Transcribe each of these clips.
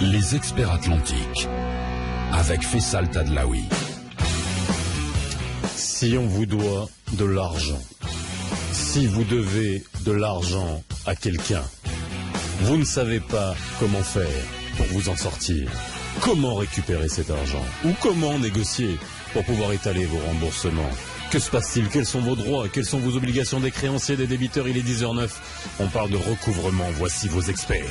Les experts atlantiques, avec Faisal Tadlaoui. Si on vous doit de l'argent, si vous devez de l'argent à quelqu'un, vous ne savez pas comment faire pour vous en sortir, comment récupérer cet argent, ou comment négocier pour pouvoir étaler vos remboursements. Que se passe-t-il? Quels sont vos droits? Quelles sont vos obligations des créanciers, des débiteurs? Il est 10h09. On parle de recouvrement. Voici vos experts.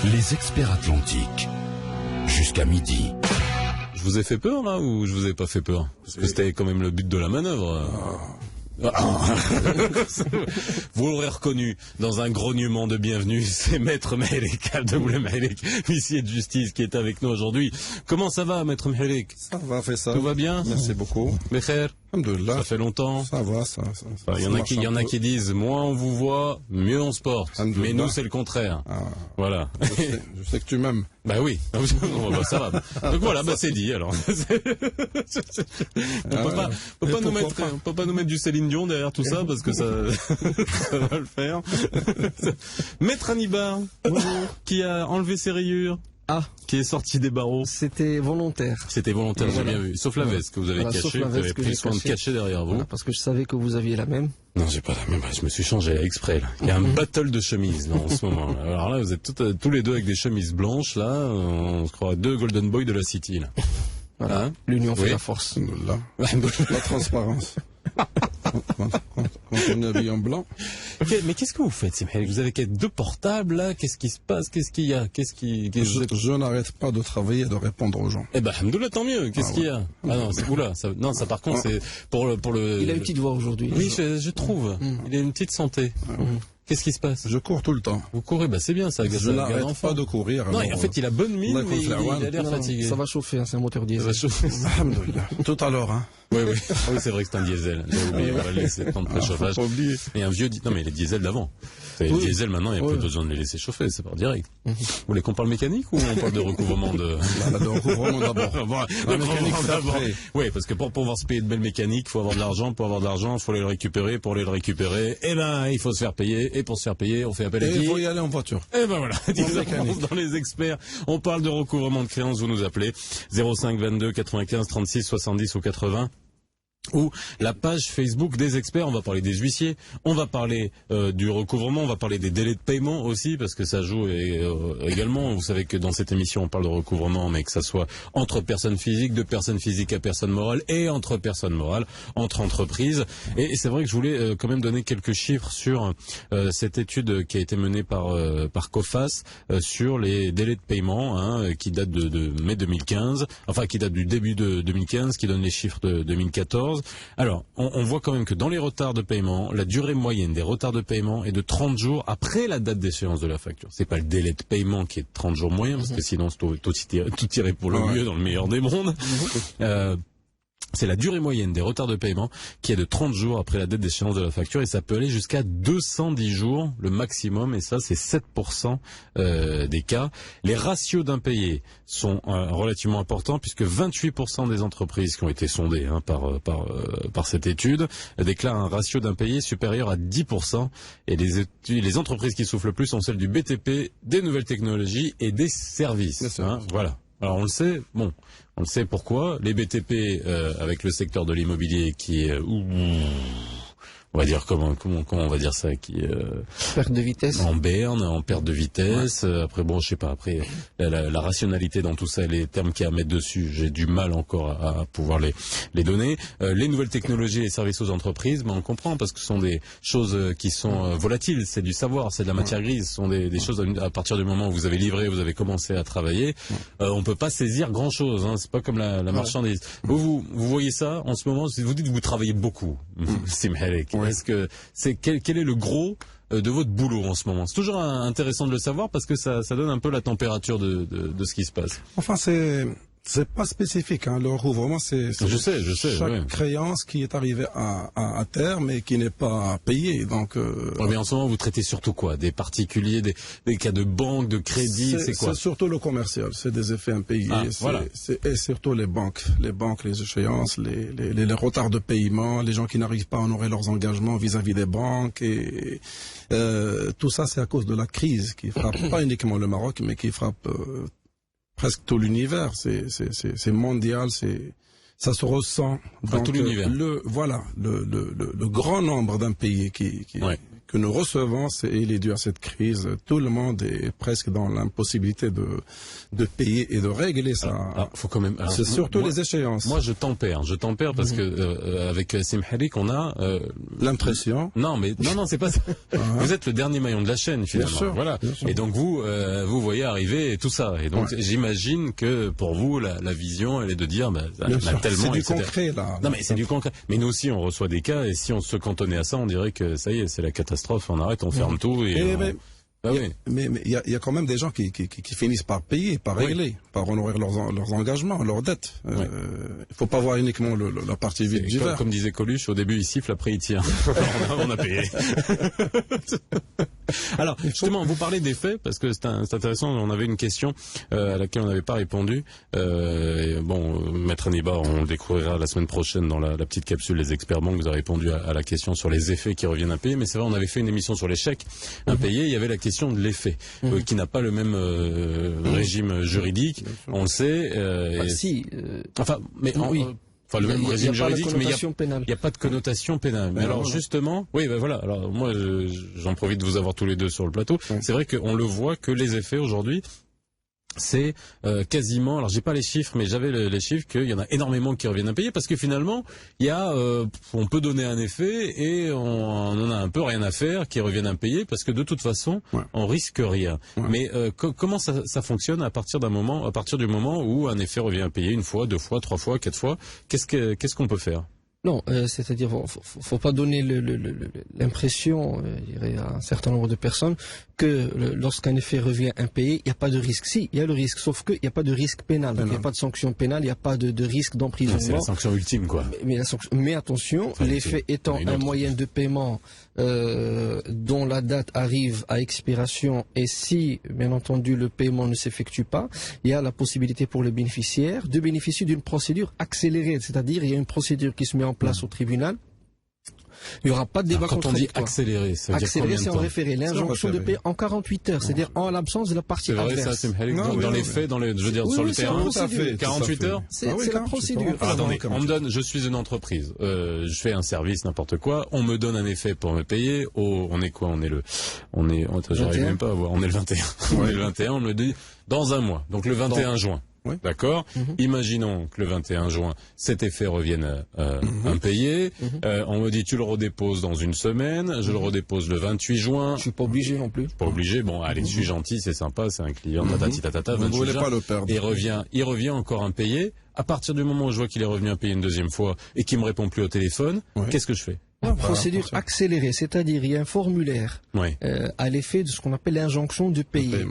Les experts atlantiques, jusqu'à midi. Je vous ai fait peur là ou je vous ai pas fait peur? Parce que c'était quand même le but de la manœuvre. Vous l'aurez reconnu dans un grognement de bienvenue, c'est Maître Mehelek Abdeboulem Mehelek, huissier de justice qui est avec nous aujourd'hui. Comment ça va, Maître Mehelek? Ça va, Faisal. Tout va bien? Merci beaucoup. Becher? Alhamdoulilah. Ça fait longtemps? Ça va, ça Il y en a qui disent, moins on vous voit, mieux on se porte. Mais nous, c'est le contraire. Ah, voilà. je sais que tu m'aimes. Bah oui, ça va. Donc voilà, c'est dit alors. On peut pas nous mettre du Céline Dion derrière tout ça parce que ça va le faire. Maître Hannibal, qui a enlevé ses rayures. Qui est sorti des barreaux. C'était volontaire. C'était volontaire, j'ai bien vu. Sauf la veste que vous avez cachée, vous avez pris soin de cacher derrière vous. Voilà, parce que je savais que vous aviez la même. Non, j'ai pas la même. Je me suis changé exprès. Là. Il y a un battle de chemises là, en ce moment. Là. Alors là, vous êtes tous les deux avec des chemises blanches. Là, on se croit deux Golden Boy de la City. Là. Voilà. Hein? L'union fait la force. La transparence. Quand on est habillé en blanc. Mais qu'est-ce que vous faites, Simhel? Vous avez deux portables là. Qu'est-ce qui se passe? Qu'est-ce qu'il y a? Je n'arrête pas de travailler et de répondre aux gens. Eh ben, alhamdoulilah, tant mieux. Qu'est-ce qu'il y a? Ah non, ça par contre, c'est pour le. Il a une petite voix aujourd'hui. Oui, je trouve. Il a une petite santé. Qu'est-ce qui se passe? Je cours tout le temps. Vous courez? C'est bien ça. Je n'arrête pas de courir. Non, en fait, il a bonne mine, mais il a l'air fatigué. Ça va chauffer, c'est un moteur diesel. Ça va chauffer. Tout à l'heure, hein. Oui, c'est vrai que c'est un diesel. J'ai oublié, on va le laisser prendre préchauffage. Faut oublier. Et un vieux, non, mais les diesels d'avant. Les diesels, maintenant, il n'y a plus besoin de les laisser chauffer, c'est par direct. Vous voulez qu'on parle mécanique ou on parle de recouvrement de... De recouvrement d'abord. Oui, parce que pour pouvoir se payer de belles mécaniques, il faut avoir de l'argent. Pour avoir de l'argent, il faut aller le récupérer. Pour aller le récupérer, il faut se faire payer. Et pour se faire payer, on fait appel à qui? Et il faut y aller en voiture. Et ben voilà, dans les experts, on parle de recouvrement de créances, vous nous appelez 05 22 95 36 70 ou 80. Ou la page Facebook des experts, on va parler des huissiers, on va parler du recouvrement, on va parler des délais de paiement aussi, parce que ça joue également. Vous savez que dans cette émission, on parle de recouvrement, mais que ça soit entre personnes physiques, de personnes physiques à personnes morales, et entre personnes morales, entre entreprises. Et c'est vrai que je voulais quand même donner quelques chiffres sur cette étude qui a été menée par COFAS sur les délais de paiement, qui date de mai 2015, enfin qui date du début de 2015, qui donne les chiffres de 2014. Alors, on voit quand même que dans les retards de paiement, la durée moyenne des retards de paiement est de 30 jours après la date d'échéance de la facture. C'est pas le délai de paiement qui est de 30 jours moyen, parce que sinon tout irait pour le mieux dans le meilleur des mondes. C'est la durée moyenne des retards de paiement qui est de 30 jours après la date d'échéance de la facture, et ça peut aller jusqu'à 210 jours le maximum, et ça c'est 7% des cas. Les ratios d'impayés sont relativement importants, puisque 28% des entreprises qui ont été sondées par cette étude déclarent un ratio d'impayés supérieur à 10%, et les entreprises qui souffrent le plus sont celles du BTP, des nouvelles technologies et des services. Voilà. Alors on le sait, on le sait pourquoi. Les BTP avec le secteur de l'immobilier qui est on va dire comment on va dire ça, qui perte de vitesse, en berne, en perte de vitesse. Après je sais pas. Après la rationalité dans tout ça, les termes qu'il y a à mettre dessus, j'ai du mal encore à pouvoir les donner. Les nouvelles technologies et les services aux entreprises, on comprend, parce que ce sont des choses qui sont volatiles. C'est du savoir, c'est de la matière grise. Ce sont des choses à partir du moment où vous avez livré, vous avez commencé à travailler. On peut pas saisir grand chose. C'est pas comme la marchandise. Vous voyez ça en ce moment. Vous dites que vous travaillez beaucoup, Simhelek. Est-ce que quel est le gros de votre boulot en ce moment? C'est toujours intéressant de le savoir, parce que ça donne un peu la température de ce qui se passe. Enfin, c'est C'est pas spécifique, hein. Le recouvrement, c'est je sais, chaque créance qui est arrivée à terme et qui n'est pas payée. Donc, mais en ce moment, vous traitez surtout quoi? Des particuliers, des cas de banque, de crédit, c'est quoi? C'est surtout le commercial, c'est des effets impayés. Voilà. Et surtout les banques, les échéances, les retards de paiement, les gens qui n'arrivent pas à honorer leurs engagements vis-à-vis des banques. Et tout ça, c'est à cause de la crise qui frappe pas uniquement le Maroc, mais qui frappe presque tout l'univers. C'est mondial, ça se ressent. Donc, tout l'univers. Le grand nombre d'impayés que nous recevons, il est dû à cette crise. Tout le monde est presque dans l'impossibilité de payer et de régler ça. Alors, faut quand même. C'est surtout les échéances. Moi, je tempère parce que avec Simharik, on a l'impression. Non, c'est pas ça. Vous êtes le dernier maillon de la chaîne finalement. Bien sûr, voilà. bien sûr. Et donc vous voyez arriver tout ça. Et donc j'imagine que pour vous, la vision, elle est de dire, tellement. C'est du concret là. Non, mais c'est du concret. Mais nous aussi, on reçoit des cas, et si on se cantonnait à ça, on dirait que ça y est, c'est la catastrophe. On arrête, on ferme tout. Mais il y a quand même des gens qui finissent par payer, par régler, par honorer leurs engagements, leurs dettes. Il faut pas voir uniquement la partie vide du verre. Comme disait Coluche, au début il siffle, après il tire. on a payé. Alors justement, vous parlez des faits parce que c'est intéressant. On avait une question à laquelle on n'avait pas répondu. Maître Aniba, on le découvrira la semaine prochaine dans la petite capsule Les Experts Banques. Vous avez répondu à la question sur les effets qui reviennent impayés. Mais c'est vrai, on avait fait une émission sur les chèques impayés. Il y avait la question de l'effet qui n'a pas le même régime juridique. On le sait. Le même régime juridique, mais il n'y a pas de connotation pénale. Mais alors justement, voilà. Alors moi, j'en profite de vous avoir tous les deux sur le plateau. C'est vrai qu'on le voit que les effets aujourd'hui, c'est quasiment, alors j'ai pas les chiffres, mais j'avais les chiffres qu'il y en a énormément qui reviennent impayés parce que finalement, il y a, on peut donner un effet et on en a un peu rien à faire qui reviennent impayés parce que de toute façon, on risque rien. Mais comment ça fonctionne à partir du moment où un effet revient impayé une fois, 2 fois, 3 fois, 4 fois, qu'est-ce qu'on peut faire? Non, c'est-à-dire, faut pas donner l'impression, je dirais, à un certain nombre de personnes que lorsqu'un effet revient impayé, il n'y a pas de risque. Si, il y a le risque, sauf qu'il n'y a pas de risque pénal. Donc, il n'y a pas de sanction pénale, il n'y a pas de risque d'emprisonnement. C'est la sanction ultime, quoi. Mais attention, l'effet étant un moyen de paiement dont la date arrive à expiration et si, bien entendu, le paiement ne s'effectue pas, il y a la possibilité pour le bénéficiaire de bénéficier d'une procédure accélérée. C'est-à-dire, il y a une procédure qui se met en place au tribunal. Il n'y aura pas de débat contradictoire. Quand on dit accéléré, ça veut dire combien de temps? C'est en référé. L'injonction de payer en 48 heures, c'est-à-dire en l'absence de la partie adverse. C'est vrai, ça, c'est dans les faits, je veux dire, sur le terrain. 48 heures? C'est la procédure. Attendez, on me donne, je suis une entreprise, je fais un service, n'importe quoi, on me donne un effet pour me payer, on est quoi? J'arrive même pas à voir, on est le 21. On est le 21, on me dit, dans un mois. Donc le 21 juin. Oui. D'accord. Imaginons que le 21 juin, cet effet revienne impayé. On me dit, tu le redéposes dans une semaine. Je le redépose le 28 juin. Je suis pas obligé non plus. Pas obligé. Bon, allez, je suis gentil, c'est sympa, c'est un client. Tatata, 28 juin. Pas le perdre. Il revient encore impayé. À partir du moment où je vois qu'il est revenu impayé une deuxième fois et qu'il me répond plus au téléphone, qu'est-ce que je fais? Procédure accélérée, c'est-à-dire il y a un formulaire à l'effet de ce qu'on appelle l'injonction de payer.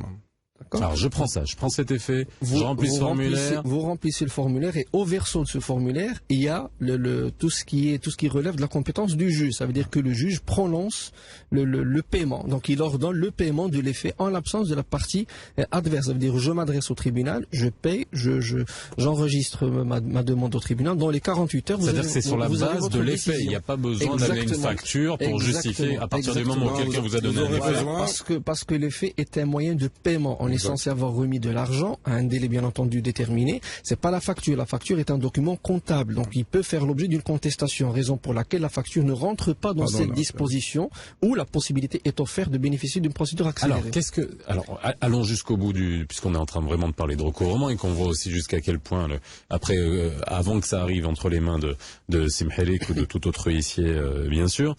Alors je prends cet effet, je remplis ce formulaire. Vous remplissez le formulaire et au verso de ce formulaire, il y a tout ce qui relève de la compétence du juge. Ça veut dire que le juge prononce le paiement. Donc il ordonne le paiement de l'effet en l'absence de la partie adverse. Ça veut dire je m'adresse au tribunal, je paye, j'enregistre ma demande au tribunal. Dans les 48 heures, c'est-à-dire que c'est sur la base de l'effet. Il n'y a pas besoin d'amener une facture pour justifier à partir du moment où quelqu'un vous a donné un effet. Parce que l'effet est un moyen de paiement. On est censé avoir remis de l'argent à un délai bien entendu déterminé. C'est pas la facture. La facture est un document comptable. Donc il peut faire l'objet d'une contestation, raison pour laquelle la facture ne rentre pas dans cette disposition où la possibilité est offerte de bénéficier d'une procédure accélérée. Alors allons jusqu'au bout puisqu'on est en train vraiment de parler de recouvrement et qu'on voit aussi jusqu'à quel point avant que ça arrive entre les mains de Simharik ou de tout autre huissier bien sûr.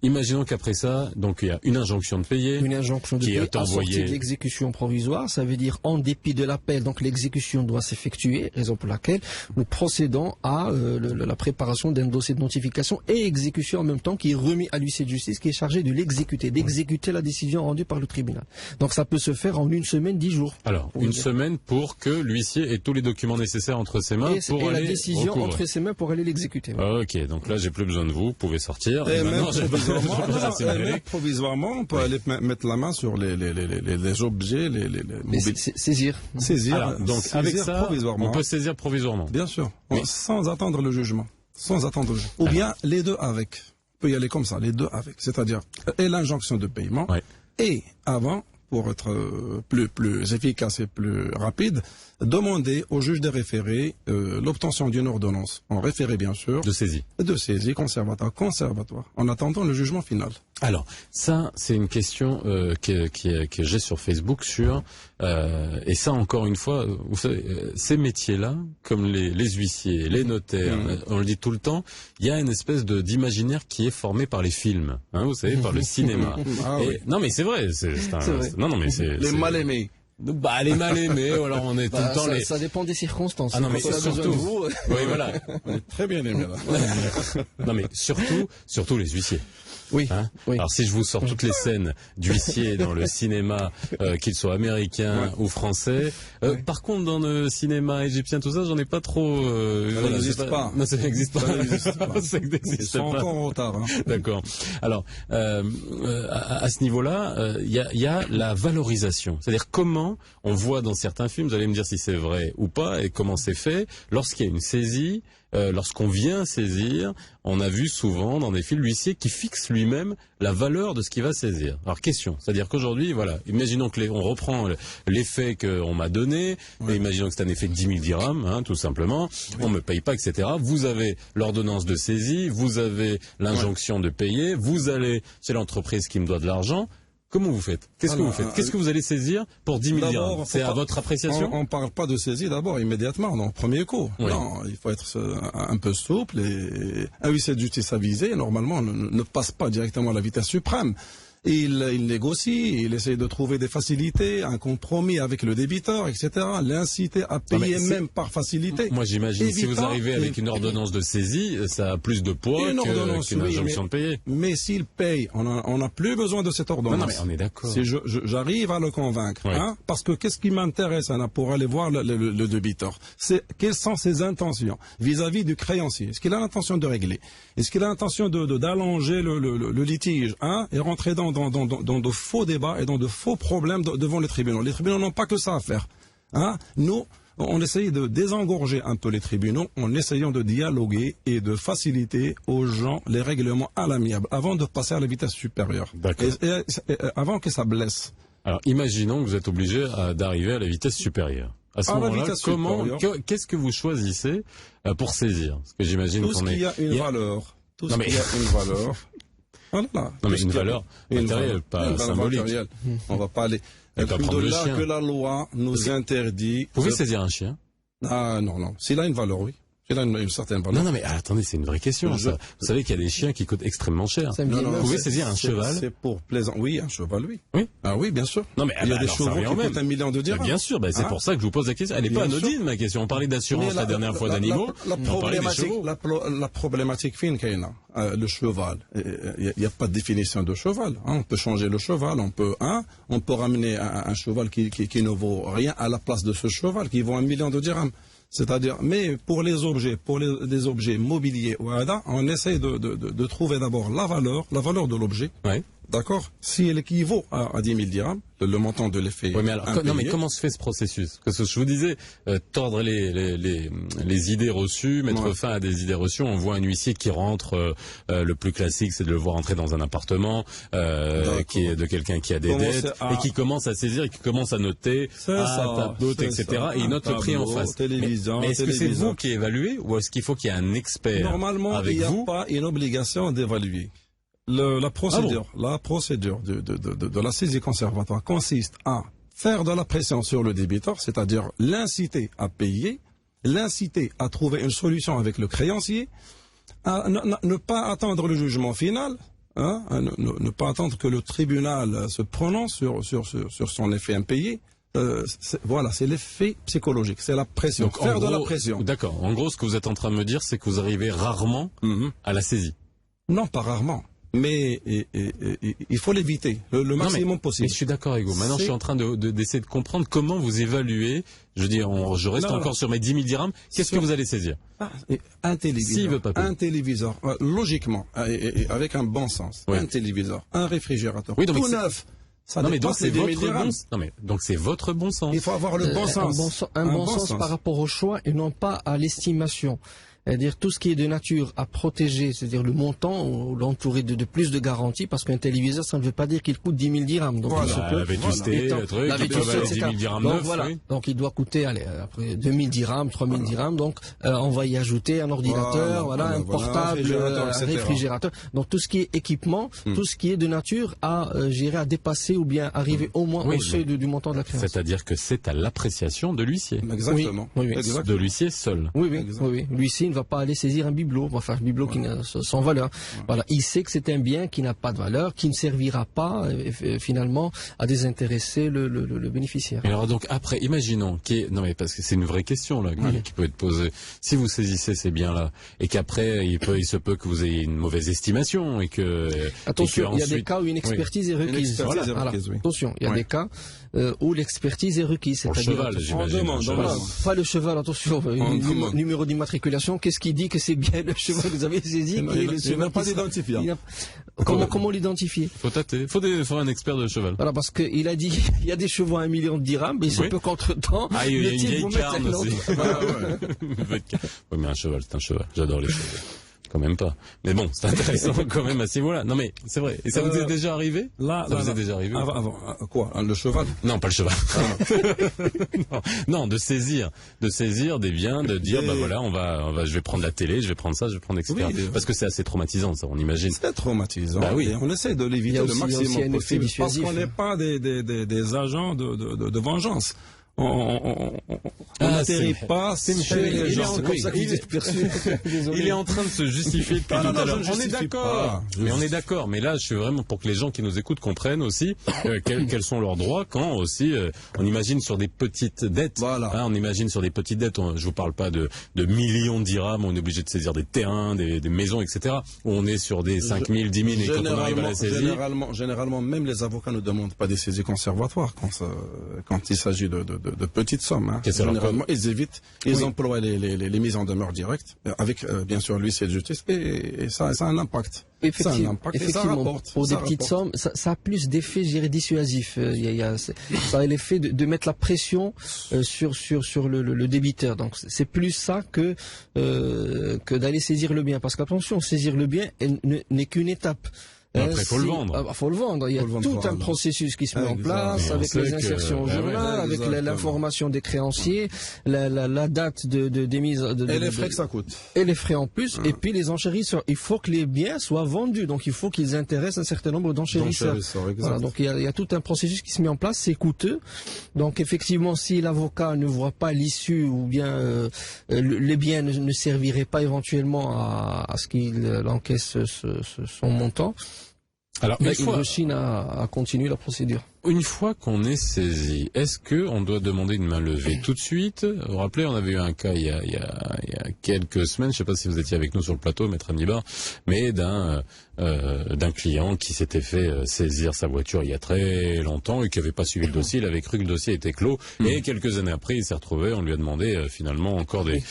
imaginons qu'après ça, donc il y a une injonction de payer. Une injonction de qui payer est assortie envoyée. de l'exécution provisoire, ça veut dire en dépit de l'appel, donc l'exécution doit s'effectuer, raison pour laquelle nous procédons à la préparation d'un dossier de notification et exécution en même temps qui est remis à l'huissier de justice qui est chargé de l'exécuter, d'exécuter la décision rendue par le tribunal. Donc ça peut se faire en 1 semaine, 10 jours. Alors, une semaine pour que l'huissier ait tous les documents nécessaires entre ses mains pour et aller la décision recouvrer. entre ses mains pour aller l'exécuter. Ok, donc là j'ai plus besoin de vous pouvez sortir. Et même maintenant, provisoirement, on peut aller mettre la main sur les objets, les mobiles. Saisir. Saisir. Alors, donc saisir avec ça, provisoirement. on peut saisir provisoirement. Bien sûr, Oui. sans attendre le jugement. Sans attendre le jugement. Ou bien les deux avec. On peut y aller comme ça, les deux avec. C'est-à-dire, et l'injonction de paiement, Ouais. et avant, pour être plus efficace et plus rapide, demander au juge des référés l'obtention d'une ordonnance, en référé bien sûr, De saisie. de saisie conservatoire, en attendant le jugement final. Alors, ça, c'est une question que j'ai sur Facebook et ça, encore une fois, vous savez, ces métiers-là, comme les huissiers, les notaires, on le dit tout le temps, il y a une espèce d'imaginaire qui est formé par les films, hein, vous savez, par le cinéma. Ah Et- oui. Non, mais c'est vrai, vrai. non, mais c'est Les mal-aimés. Bah, les mal aimés, ou alors on est tout le temps ça dépend des circonstances. Ah non, mais Quand on a besoin surtout- de vous, Oui, voilà. On est très bien aimés là. Non, mais surtout les huissiers. oui, Hein oui. Alors si je vous sors toutes les scènes d'huissiers dans le cinéma, qu'ils soient américains ou français, par contre dans le cinéma égyptien tout ça, j'en ai pas trop. Ça n'existe pas. Non, ça n'existe pas. Ça n'existe pas. Ça Ils n'existe sont pas. encore en retard. Hein. D'accord. Alors, à ce niveau-là, il y a la valorisation. C'est-à-dire comment on voit dans certains films, vous allez me dire si c'est vrai ou pas, et comment c'est fait, lorsqu'il y a une saisie, lorsqu'on vient saisir, on a vu souvent dans des films l'huissier qui fixe lui-même la valeur de ce qu'il va saisir. Alors question, c'est-à-dire qu'aujourd'hui, voilà, imaginons que on reprend l'effet qu'on m'a donné, et imaginons que c'est un effet de 10 000 dirhams, hein, tout simplement, on me paye pas, etc. Vous avez l'ordonnance de saisie, vous avez l'injonction de payer, vous allez chez l'entreprise qui me doit de l'argent. Comment vous faites? Qu'est-ce que vous faites? Qu'est-ce que vous allez saisir pour 10 000 D'abord, dirhams? faut C'est à pas- votre appréciation? On parle pas de saisie d'abord immédiatement, dans le premier coup. Oui. Non, il faut être un peu souple et un huissier de justice avisé, normalement, ne passe pas directement à la vitesse suprême. Il négocie, il essaie de trouver des facilités, un compromis avec le débiteur, etc. L'inciter à mais payer c'est- même par facilité. Moi, j'imagine, si vous Évitant arrivez avec une ordonnance de saisie, ça a plus de poids Une ordonnance, qu'une oui, injonction de payer. Mais s'il paye, on n'a plus besoin de cette ordonnance. Non, mais on est d'accord. Si j'arrive à le convaincre, Oui. hein, parce que qu'est-ce qui m'intéresse hein, pour aller voir le débiteur, c'est quelles sont ses intentions vis-à-vis du créancier. Est-ce qu'il a l'intention de régler? Est-ce qu'il a l'intention d'allonger le litige, hein, et rentrer dans de faux débats et dans de faux problèmes devant les tribunaux? Les tribunaux n'ont pas que ça à faire. Hein. Nous, on essaye de désengorger un peu les tribunaux en essayant de dialoguer et de faciliter aux gens les règlements à l'amiable avant de passer à la vitesse supérieure. D'accord. Et avant que ça blesse. Alors, imaginons que vous êtes obligé d'arriver à la vitesse supérieure. À ce À la moment-là, vitesse supérieure. qu'est-ce que vous choisissez pour saisir? Parce que j'imagine Tout ce qu'on est... qui a une valeur. Tout Non, ce mais- qui a une valeur. Voilà. Non, Tout mais ce une qui a valeur une matérielle, valeur. pas Une valeur symbolique. matérielle. On va pas aller. Et pas prendre de le là chien. que la loi nous interdit. Vous pouvez de- saisir un chien? Ah non, non. S'il a une valeur, oui. S'il a une certaine valeur. Non, mais attendez, c'est une vraie question. Ça. Vous savez qu'il y a des chiens qui coûtent extrêmement cher. Ça me dit Non, non, Vous non, pouvez c'est- saisir un cheval? C'est pour plaisant. Oui, un cheval, oui. Oui. Ah oui, bien sûr. Non, mais Il y a des alors, ça chevaux revient qui au même. coûtent 1 million de dirhams. Bien sûr, c'est Hein? pour ça que je vous pose la question. Elle n'est pas Bien sûr. anodine, ma question. On parlait d'assurance Mais la dernière fois d'animaux. La On parlait des chevaux. problématique fine qu'il y a, le cheval. Il n'y a pas de définition de cheval. Hein. On peut changer le cheval. On peut ramener un cheval qui ne vaut rien à la place de ce cheval qui vaut 1 million de dirhams. C'est-à-dire, mais pour les objets, les objets mobiliers, voilà, on essaie de trouver d'abord la valeur de l'objet. Ouais. D'accord? Si elle équivaut à 10 000 dirhams, le montant de l'effet. Oui, mais alors, non, mais comment se fait ce processus? Parce que je vous disais, tordre les idées reçues, mettre Ouais. fin à des idées reçues. On voit un huissier qui rentre, le plus classique, c'est de le voir entrer dans un appartement, qui est de quelqu'un qui a des Commencer dettes, à- et qui commence à saisir, et qui commence à noter, c'est etc. ça. Et il Un note le prix en tableau, face. télévision, mais est-ce que c'est téléviseur. vous qui évaluez, ou est-ce qu'il faut qu'il y ait un expert Normalement, avec il n'y a vous? pas une obligation d'évaluer. La procédure de la saisie conservatoire consiste à faire de la pression sur le débiteur, c'est-à-dire l'inciter à payer, l'inciter à trouver une solution avec le créancier, à ne pas attendre le jugement final, ne pas attendre que le tribunal se prononce sur son effet impayé. Voilà, c'est l'effet psychologique, c'est la pression, Donc, faire de la pression. D'accord. En gros, ce que vous êtes en train de me dire, c'est que vous arrivez rarement à la saisie. Non, pas rarement. Mais il faut l'éviter le maximum possible. Mais je suis d'accord avec vous. Maintenant, je suis en train d'essayer de comprendre comment vous évaluez. Je veux dire, je reste encore sur mes 10 000 dirhams. Qu'est-ce que vous allez saisir? Un téléviseur. S'il veut pas payer. Un téléviseur, logiquement, et avec un bon sens. Oui. Un téléviseur, un réfrigérateur, Oui, donc tout neuf. Ça non mais donc dépasse les c'est 10 000 votre dirhams. bon. Non mais donc c'est votre bon sens. Il faut avoir le bon sens. Un bon sens par rapport au choix et non pas à l'estimation. C'est-à-dire tout ce qui est de nature à protéger, c'est-à-dire le montant ou l'entourer de plus de garanties, parce qu'un téléviseur, ça ne veut pas dire qu'il coûte 10 000 dirhams. Donc, Voilà. La vétusté, le truc, la qui peut vétusté, valoir 10 000 etc. dirhams Donc neufs, voilà. oui. Donc il doit coûter, après 2 000 dirhams, 3 000 dirhams. Donc on va y ajouter un ordinateur, un portable, un réfrigérateur. Donc tout ce qui est équipement, tout ce qui est de nature à dépasser ou bien arriver au moins au seuil du montant de la créance. C'est-à-dire que c'est à l'appréciation de l'huissier. Exactement. Oui. Exactement. De l'huissier seul. Oui. L'huissier ne va pas aller saisir un bibelot, enfin un bibelot qui n'a sans valeur. Voilà, il sait que c'est un bien qui n'a pas de valeur, qui ne servira pas finalement à désintéresser le bénéficiaire. Et alors donc après, imaginons non mais parce que c'est une vraie question là qui peut être posée. Si vous saisissez ces biens-là et qu'après il se peut que vous ayez une mauvaise estimation et que attention, il y a des ensuite... cas où une expertise est requise. Attention, il y a des cas où l'expertise est requise. Pour le cheval, j'imagine. Pas le cheval, attention. Numéro d'immatriculation, qu'est-ce qui dit que c'est bien le cheval que vous avez saisi? Il n'a pas d'identifiant. Comment l'identifier? Faut tâter. Faut un expert de cheval. Voilà, parce qu'il a dit, il y a des chevaux à 1 million de dirhams, mais il se peut qu'entre-temps, il y a une vieille carne un aussi. Oui, mais un cheval, c'est un cheval. J'adore les chevaux. Quand même pas. Mais bon, c'est intéressant quand même à ce niveau-là. Non mais c'est vrai. Et ça vous est déjà arrivé? Ça vous est déjà arrivé? Quoi? Le cheval? Non, pas le cheval. Non, de saisir des biens, de dire bah voilà, je vais prendre la télé, je vais prendre ça, je vais prendre etc. Oui, parce que c'est assez traumatisant, ça, on imagine. C'est traumatisant. Bah oui. Et on essaie de l'éviter le maximum possible parce qu'on n'est pas des agents de vengeance. On n'atterrit pas chez les gens. C'est comme ça qu'il est perçu. Il est en train de se justifier depuis tout à l'heure. On est d'accord. Mais on est d'accord. Mais là, je suis vraiment pour que les gens qui nous écoutent comprennent aussi quels sont leurs droits quand aussi on imagine sur des petites dettes. Voilà. On imagine sur des petites dettes. Je vous parle pas de millions de dirhams. On est obligé de saisir des terrains, des maisons, etc. Où on est sur des 5 000, 10 000 et quand on arrive à la saisie. Généralement, même les avocats ne demandent pas des saisies conservatoires quand il s'agit de petites sommes. Généralement, ils évitent, ils emploient les mises en demeure directes, avec bien sûr l'huissier de justice, et ça a un impact. Effectivement, pour des petites sommes, ça a plus d'effet, je dirais, dissuasif. Ça a l'effet de mettre la pression sur le débiteur. Donc c'est plus ça que d'aller saisir le bien. Parce qu'attention, saisir le bien n'est qu'une étape. Après, faut le vendre. Faut le vendre. Il y a tout un processus qui se met en place avec les insertions au journal, avec l'information des créanciers, la date de mise. Et les frais que ça coûte. Et les frais en plus. Et puis les enchérisseurs. Il faut que les biens soient vendus. Donc il faut qu'ils intéressent un certain nombre d'enchérisseurs. Voilà, donc il y a tout un processus qui se met en place. C'est coûteux. Donc effectivement, si l'avocat ne voit pas l'issue ou bien les biens ne serviraient pas éventuellement à ce qu'il encaisse son montant. Alors, il rechine à continuer la procédure. Une fois qu'on est saisi, est-ce que on doit demander une main levée tout de suite? Vous vous rappelez, on avait eu un cas il y a quelques semaines, je ne sais pas si vous étiez avec nous sur le plateau, Maître Annibar, mais d'un client qui s'était fait saisir sa voiture il y a très longtemps et qui n'avait pas suivi le dossier. Il avait cru que le dossier était clos et quelques années après, il s'est retrouvé, on lui a demandé finalement encore des...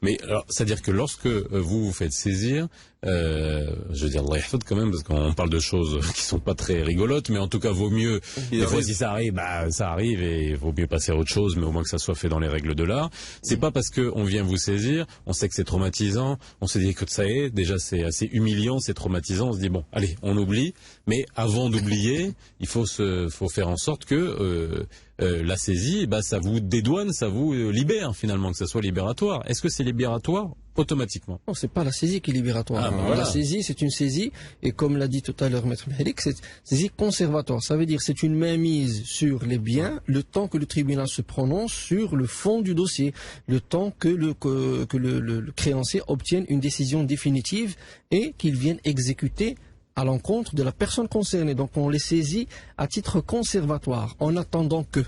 Mais alors, c'est-à-dire que lorsque vous vous faites saisir, je veux dire, Allah yahfad quand même, parce qu'on parle de choses qui sont pas très rigolotes, mais en tout cas, vaut mieux, des fois, si ça arrive, ça arrive, et il vaut mieux passer à autre chose, mais au moins que ça soit fait dans les règles de l'art. C'est pas parce que on vient vous saisir, on sait que c'est traumatisant, on se dit que ça y est, déjà c'est assez humiliant, c'est traumatisant, on se dit bon, allez, on oublie, mais avant d'oublier, il faut faire en sorte que la saisie, ça vous dédouane, ça vous libère finalement, que ça soit libératoire. Est-ce que c'est libératoire automatiquement? Non, c'est pas la saisie qui est libératoire. Voilà. La saisie, c'est une saisie, et comme l'a dit tout à l'heure Maître Mehrik, c'est une saisie conservatoire. Ça veut dire c'est une mainmise sur les biens, le temps que le tribunal se prononce sur le fond du dossier, le temps que le créancier obtienne une décision définitive et qu'il vienne exécuter à l'encontre de la personne concernée. Donc on les saisit à titre conservatoire en attendant que.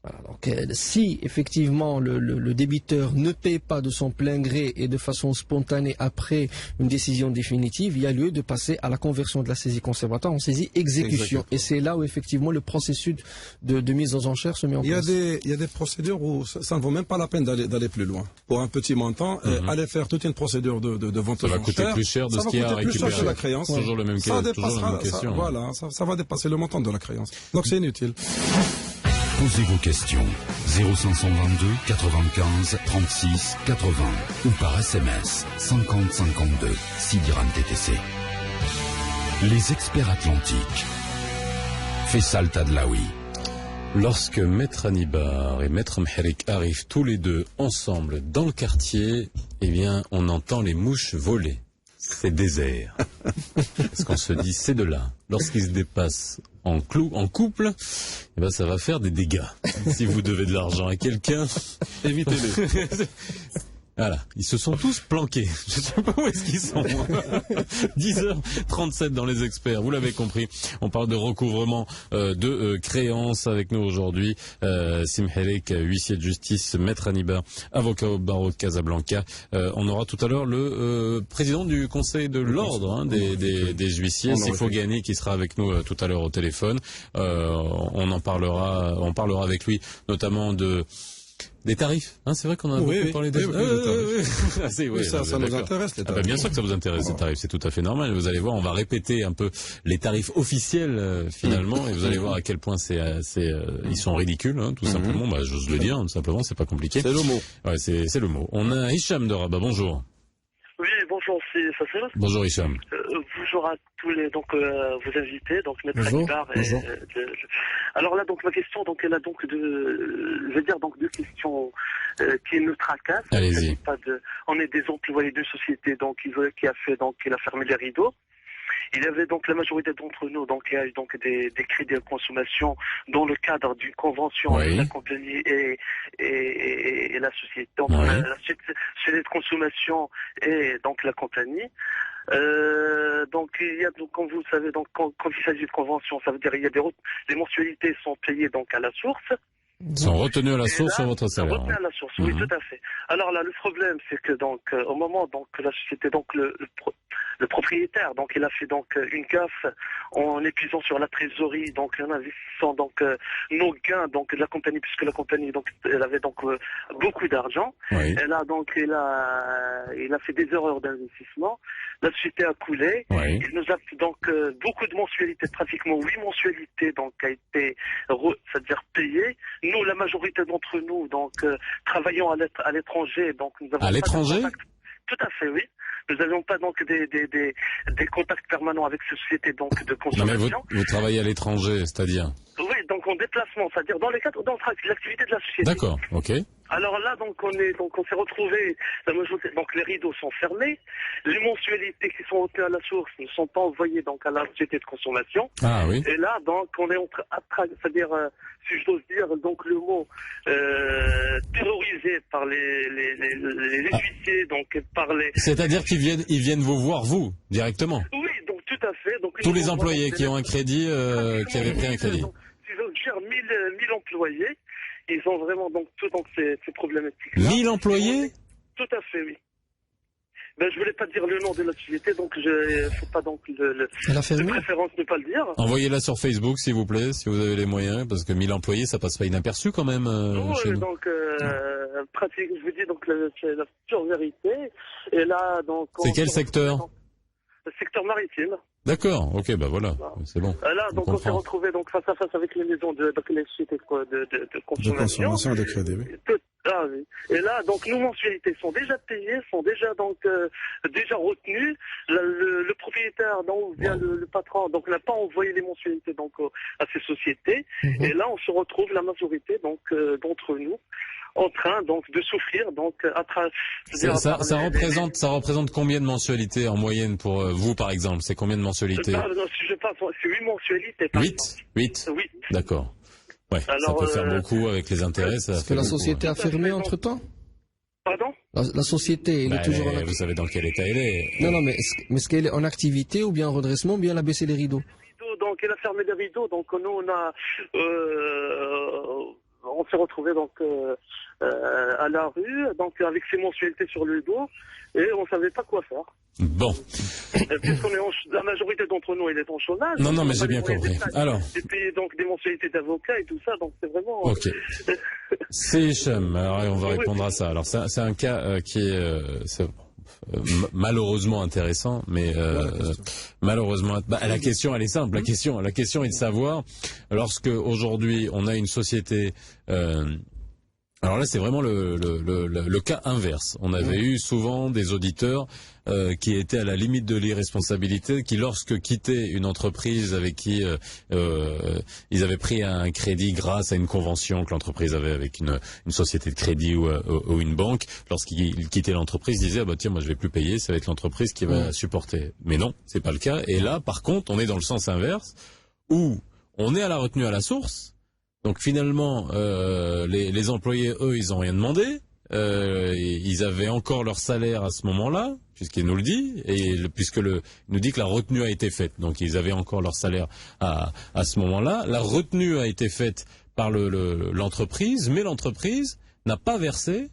Voilà, donc, si effectivement le débiteur ne paie pas de son plein gré et de façon spontanée après une décision définitive, il y a lieu de passer à la conversion de la saisie conservatoire en saisie exécution. Exactement. Et c'est là où effectivement le processus de mise aux enchères se met en place. Il y a des procédures où ça ne vaut même pas la peine d'aller plus loin. Pour un petit montant, aller faire toute une procédure de vente aux Ça va enchères, coûter plus cher de ce qu'il y a à récupérer. Que la créance. Toujours le même cas, toujours la même question. Voilà, ça va dépasser le montant de la créance. Donc c'est inutile. Posez vos questions 0522 95 36 80 ou par SMS 50 52 6 dirhams TTC. Les experts atlantiques. Faisal Tadlaoui. Lorsque Maître Hannibal et Maître Mherik arrivent tous les deux ensemble dans le quartier, eh bien, on entend les mouches voler. C'est désert. Parce qu'on se dit, c'est de là. Lorsqu'ils se dépassent en couple, eh ben, ça va faire des dégâts. Si vous devez de l'argent à quelqu'un, évitez-les. Voilà, ils se sont tous planqués. Je sais pas où est-ce qu'ils sont. 10h37 dans les experts, vous l'avez compris. On parle de recouvrement de créances avec nous aujourd'hui. Simhelek, huissier de justice, Maître Hannibal, avocat au barreau de Casablanca. On aura tout à l'heure le président du conseil de l'ordre des huissiers, Sifo Ghani, qui sera avec nous tout à l'heure au téléphone. On parlera avec lui notamment des tarifs, hein, c'est vrai qu'on a beaucoup parlé des tarifs. Ça nous intéresse, les tarifs. Bien sûr que ça vous intéresse, les tarifs, c'est tout à fait normal. Vous allez voir, on va répéter un peu les tarifs officiels, finalement, et vous allez voir à quel point ils sont ridicules, hein, tout simplement. Bah, j'ose le dire, tout simplement, c'est pas compliqué. C'est le mot. Ouais, c'est le mot. On a Hicham de Rabat, bonjour. Oui, bonjour, c'est Fassel. Bonjour Hicham. Bonjour à tous les vos invités, donc Maître Hannibal. Alors là, donc ma question, donc elle a donc je veux dire donc deux questions qui nous tracassent. Allez-y. On est des employés de société, donc qui a fermé les rideaux. Il y avait donc la majorité d'entre nous, donc il y a eu donc des crédits de consommation dans le cadre d'une convention entre la compagnie et la société, donc la société de consommation et donc la compagnie. Donc il y a donc, comme vous le savez, donc quand il s'agit de convention, ça veut dire il y a les mensualités sont payées donc à la source. Sont retenus à la source sur votre salaire. Retenus à la source, oui, tout à fait. Alors là, le problème, c'est que donc au moment donc la société, donc le propriétaire, donc il a fait donc une gaffe en épuisant sur la trésorerie, donc en investissant donc nos gains donc de la compagnie, puisque la compagnie donc elle avait donc beaucoup d'argent. Et là donc il a fait des erreurs d'investissement. La société a coulé. Il nous a fait donc beaucoup de mensualités, pratiquement 8 mensualités donc a été c'est-à-dire payées. Nous, la majorité d'entre nous, donc travaillons à l'étranger, donc nous avons à l'étranger. Tout à fait, oui. Nous n'avions pas donc des contacts permanents avec ces sociétés donc de consommation. Non, mais vous travaillez à l'étranger, c'est-à-dire? Oui, donc en déplacement, c'est-à-dire dans les cadres de l'activité de la société. D'accord, ok. Alors là, donc on s'est retrouvés, la majorité, donc les rideaux sont fermés, les mensualités qui sont retenues à la source ne sont pas envoyées donc à la société de consommation. Ah oui. Et là, donc on est c'est-à-dire, si je dois dire donc le mot, terrorisé par les huissiers, donc par les. C'est-à-dire qu'ils viennent vous voir vous directement. Oui, donc tout à fait. Donc tous les employés qui ont un crédit, qui avaient pris un crédit. Donc, si je veux dire 1000 employés. Ils ont vraiment donc tout donc ces problématiques. 1000 employés? Tout à fait, oui. Ben je voulais pas dire le nom de la société, donc faut pas donc de préférence ne pas le dire. Envoyez-la sur Facebook s'il vous plaît, si vous avez les moyens, parce que 1000 employés ça passe pas inaperçu quand même. Chez nous. Donc pratique, je vous dis donc c'est la pure vérité. Et là donc. C'est quel secteur? Le secteur maritime. D'accord, ok, bah voilà, c'est bon. Là, donc on s'est retrouvé donc face à face avec les maisons donc les sociétés de consommation. De consommation et de crédit, oui. Oui. Et là, donc nos mensualités sont déjà payées, sont déjà donc déjà retenues. Le propriétaire, donc bien le patron, donc n'a pas envoyé les mensualités donc à ces sociétés. Et là, on se retrouve la majorité donc d'entre nous en train donc de souffrir donc ça représente combien de mensualités en moyenne pour vous par exemple? C'est combien de mensualités? Si je passe, c'est 8 mensualités. 8. D'accord. Ouais, alors, ça peut faire beaucoup avec les intérêts. Est-ce que la société a fermé entre-temps? Pardon? La société, elle est toujours en activité. Vous savez dans quel état elle est. Non, mais est-ce qu'elle est en activité ou bien en redressement ou bien elle a baissé les rideaux? Donc il a fermé les rideaux, donc nous on s'est retrouvés donc à la rue, donc avec ses mensualités sur le dos, et on savait pas quoi faire. Bon. La majorité d'entre nous, elle est en chômage. Non, mais j'ai bien compris. Alors. Et puis donc des mensualités d'avocats et tout ça, donc c'est vraiment. Ok. C'est Hicham. Alors on va répondre à ça. Alors c'est un cas qui est malheureusement intéressant, mais malheureusement, la question elle est simple. La question est de savoir, lorsque aujourd'hui on a une société. Alors là, c'est vraiment le cas inverse. On avait eu souvent des auditeurs qui étaient à la limite de l'irresponsabilité, qui lorsque quittaient une entreprise avec qui ils avaient pris un crédit grâce à une convention que l'entreprise avait avec une société de crédit ou une banque, lorsqu'ils quittaient l'entreprise, ils disaient ah bah tiens moi je vais plus payer, ça va être l'entreprise qui va supporter. Mais non, c'est pas le cas. Et là, par contre, on est dans le sens inverse où on est à la retenue à la source. Donc finalement, les employés, eux, ils ont rien demandé. Ils avaient encore leur salaire à ce moment-là, puisqu'il nous le dit, et il nous dit que la retenue a été faite. Donc ils avaient encore leur salaire à ce moment-là. La retenue a été faite par l'entreprise, mais l'entreprise n'a pas versé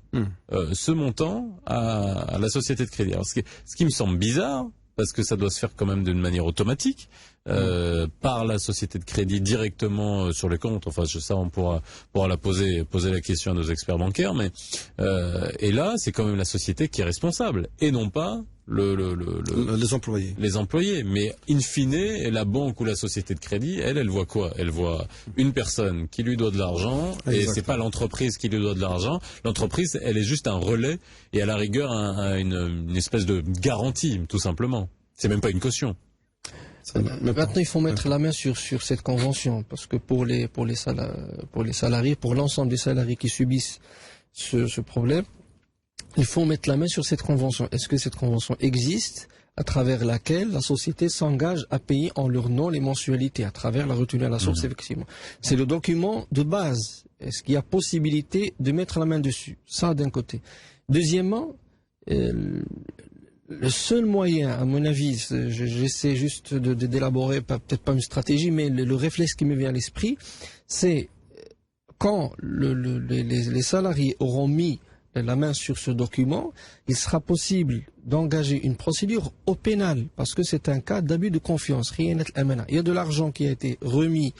ce montant à la société de crédit. Alors, ce qui me semble bizarre, parce que ça doit se faire quand même d'une manière automatique, par la société de crédit directement sur les comptes. Enfin, ça, on pourra la poser la question à nos experts bancaires, mais et là, c'est quand même la société qui est responsable, et non pas les employés. Les employés. Mais in fine, la banque ou la société de crédit, elle voit quoi? Elle voit une personne qui lui doit de l'argent, et c'est pas l'entreprise qui lui doit de l'argent. L'entreprise, elle est juste un relais, et à la rigueur, une espèce de garantie, tout simplement. C'est même pas une caution. Maintenant, il faut mettre la main sur cette convention, parce que pour les salariés, pour l'ensemble des salariés qui subissent ce problème, il faut mettre la main sur cette convention. Est-ce que cette convention existe, à travers laquelle la société s'engage à payer en leur nom les mensualités, à travers la retenue à la source, effectivement. C'est le document de base. Est-ce qu'il y a possibilité de mettre la main dessus? Ça, d'un côté. Deuxièmement, le seul moyen, à mon avis, j'essaie juste d'élaborer, peut-être pas une stratégie, mais le réflexe qui me vient à l'esprit, c'est quand les salariés auront mis la main sur ce document, il sera possible d'engager une procédure au pénal, parce que c'est un cas d'abus de confiance. Il y a de l'argent qui a été remis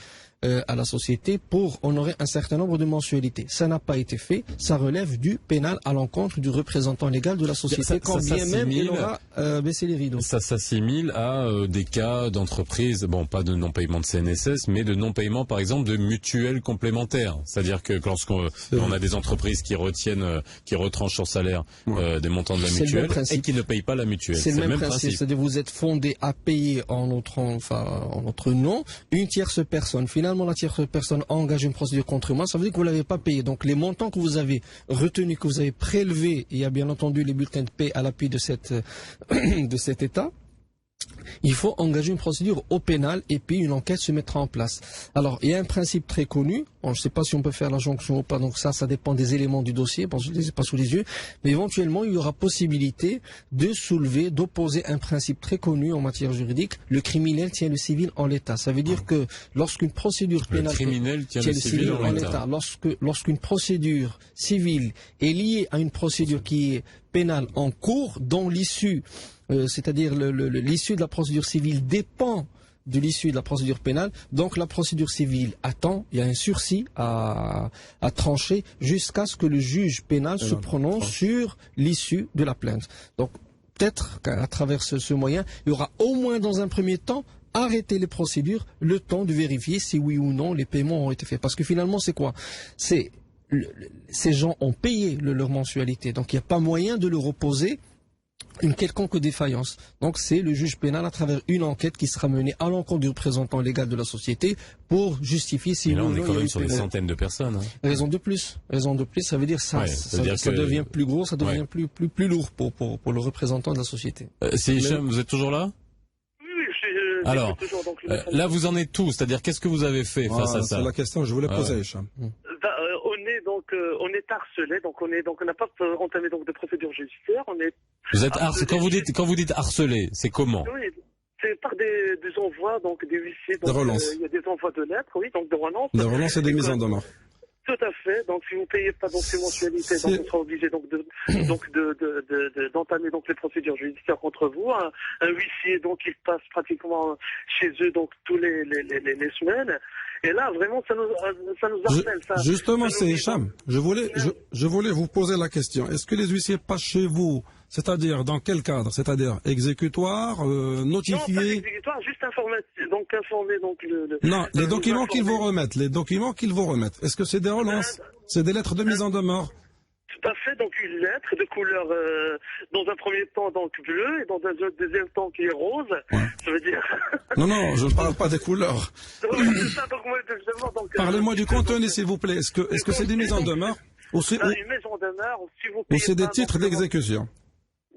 à la société pour honorer un certain nombre de mensualités. Ça n'a pas été fait, ça relève du pénal à l'encontre du représentant légal de la société, quand bien même il aura baissé les rideaux. Ça s'assimile à des cas d'entreprise, bon pas de non-paiement de CNSS, mais de non-paiement par exemple de mutuelles complémentaires. C'est-à-dire que lorsqu'on a des entreprises qui retranchent sur salaire des montants de la mutuelle et qui ne payent pas la mutuelle. C'est le même principe. C'est-à-dire vous êtes fondé à payer en notre nom une tierce personne. Finalement, la tierce personne engage une procédure contre moi, ça veut dire que vous ne l'avez pas payé. Donc les montants que vous avez retenus, que vous avez prélevés, il y a bien entendu les bulletins de paie à l'appui de cet État, il faut engager une procédure au pénal et puis une enquête se mettra en place. Alors, il y a un principe très connu, je ne sais pas si on peut faire la jonction ou pas, donc ça dépend des éléments du dossier, parce que je ne les ai pas sous les yeux, mais éventuellement, il y aura possibilité de soulever, d'opposer un principe très connu en matière juridique, le criminel tient le civil en l'état. Ça veut dire que lorsqu'une procédure pénale... Le criminel tient le civil en l'état. Lorsqu'une procédure civile est liée à une procédure qui est pénale en cours, dont l'issue... c'est-à-dire l'issue de la procédure civile dépend de l'issue de la procédure pénale. Donc la procédure civile attend, il y a un sursis à trancher jusqu'à ce que le juge pénal se prononce sur l'issue de la plainte. Donc peut-être qu'à travers ce moyen, il y aura au moins dans un premier temps arrêter les procédures, le temps de vérifier si oui ou non les paiements ont été faits. Parce que finalement c'est quoi? Ces gens ont payé leur mensualité, donc il n'y a pas moyen de leur opposer une quelconque défaillance. Donc c'est le juge pénal à travers une enquête qui sera menée à l'encontre du représentant légal de la société pour justifier si là on est quand même sur des centaines de personnes. Raison de plus, ça veut dire ça devient plus gros, ça devient plus lourd pour le représentant de la société. C'est Hicham, vous êtes toujours là? Alors, là vous en êtes tous, c'est-à-dire qu'est-ce que vous avez fait face à ça? C'est la question que je voulais poser, Hicham. On est donc on est harcelé, donc on n'a pas entamé donc de procédure judiciaire. Vous êtes quand vous dites harcelé, c'est comment? Oui, c'est par des envois, donc des huissiers. Donc, de relance. Il y a des envois de lettres, oui, donc de relance. De relance et des mises en demeure. Tout à fait. Donc, si vous payez pas donc ces mensualités, donc on sera obligé d'entamer donc les procédures judiciaires contre vous. Un huissier donc il passe pratiquement chez eux donc tous les semaines. Et là vraiment ça nous harcèle. Justement, c'est Hicham. Je voulais vous poser la question. Est-ce que les huissiers passent chez vous? C'est-à-dire, dans quel cadre? C'est-à-dire, exécutoire, notifié? Non, pas exécutoire, juste informer donc Non, les documents qu'ils vous remettent, est-ce que c'est des relances? C'est des lettres de mise en demeure? Tout à fait, donc une lettre de couleur, dans un premier temps donc bleu, et dans un deuxième temps qui est rose, ouais. Ça veut dire... Non, je ne parle pas des couleurs. Parlez-moi du contenu, s'il vous plaît. Est-ce que c'est des mises en demeure? Une mise en demeure, si vous ou c'est des titres d'exécution?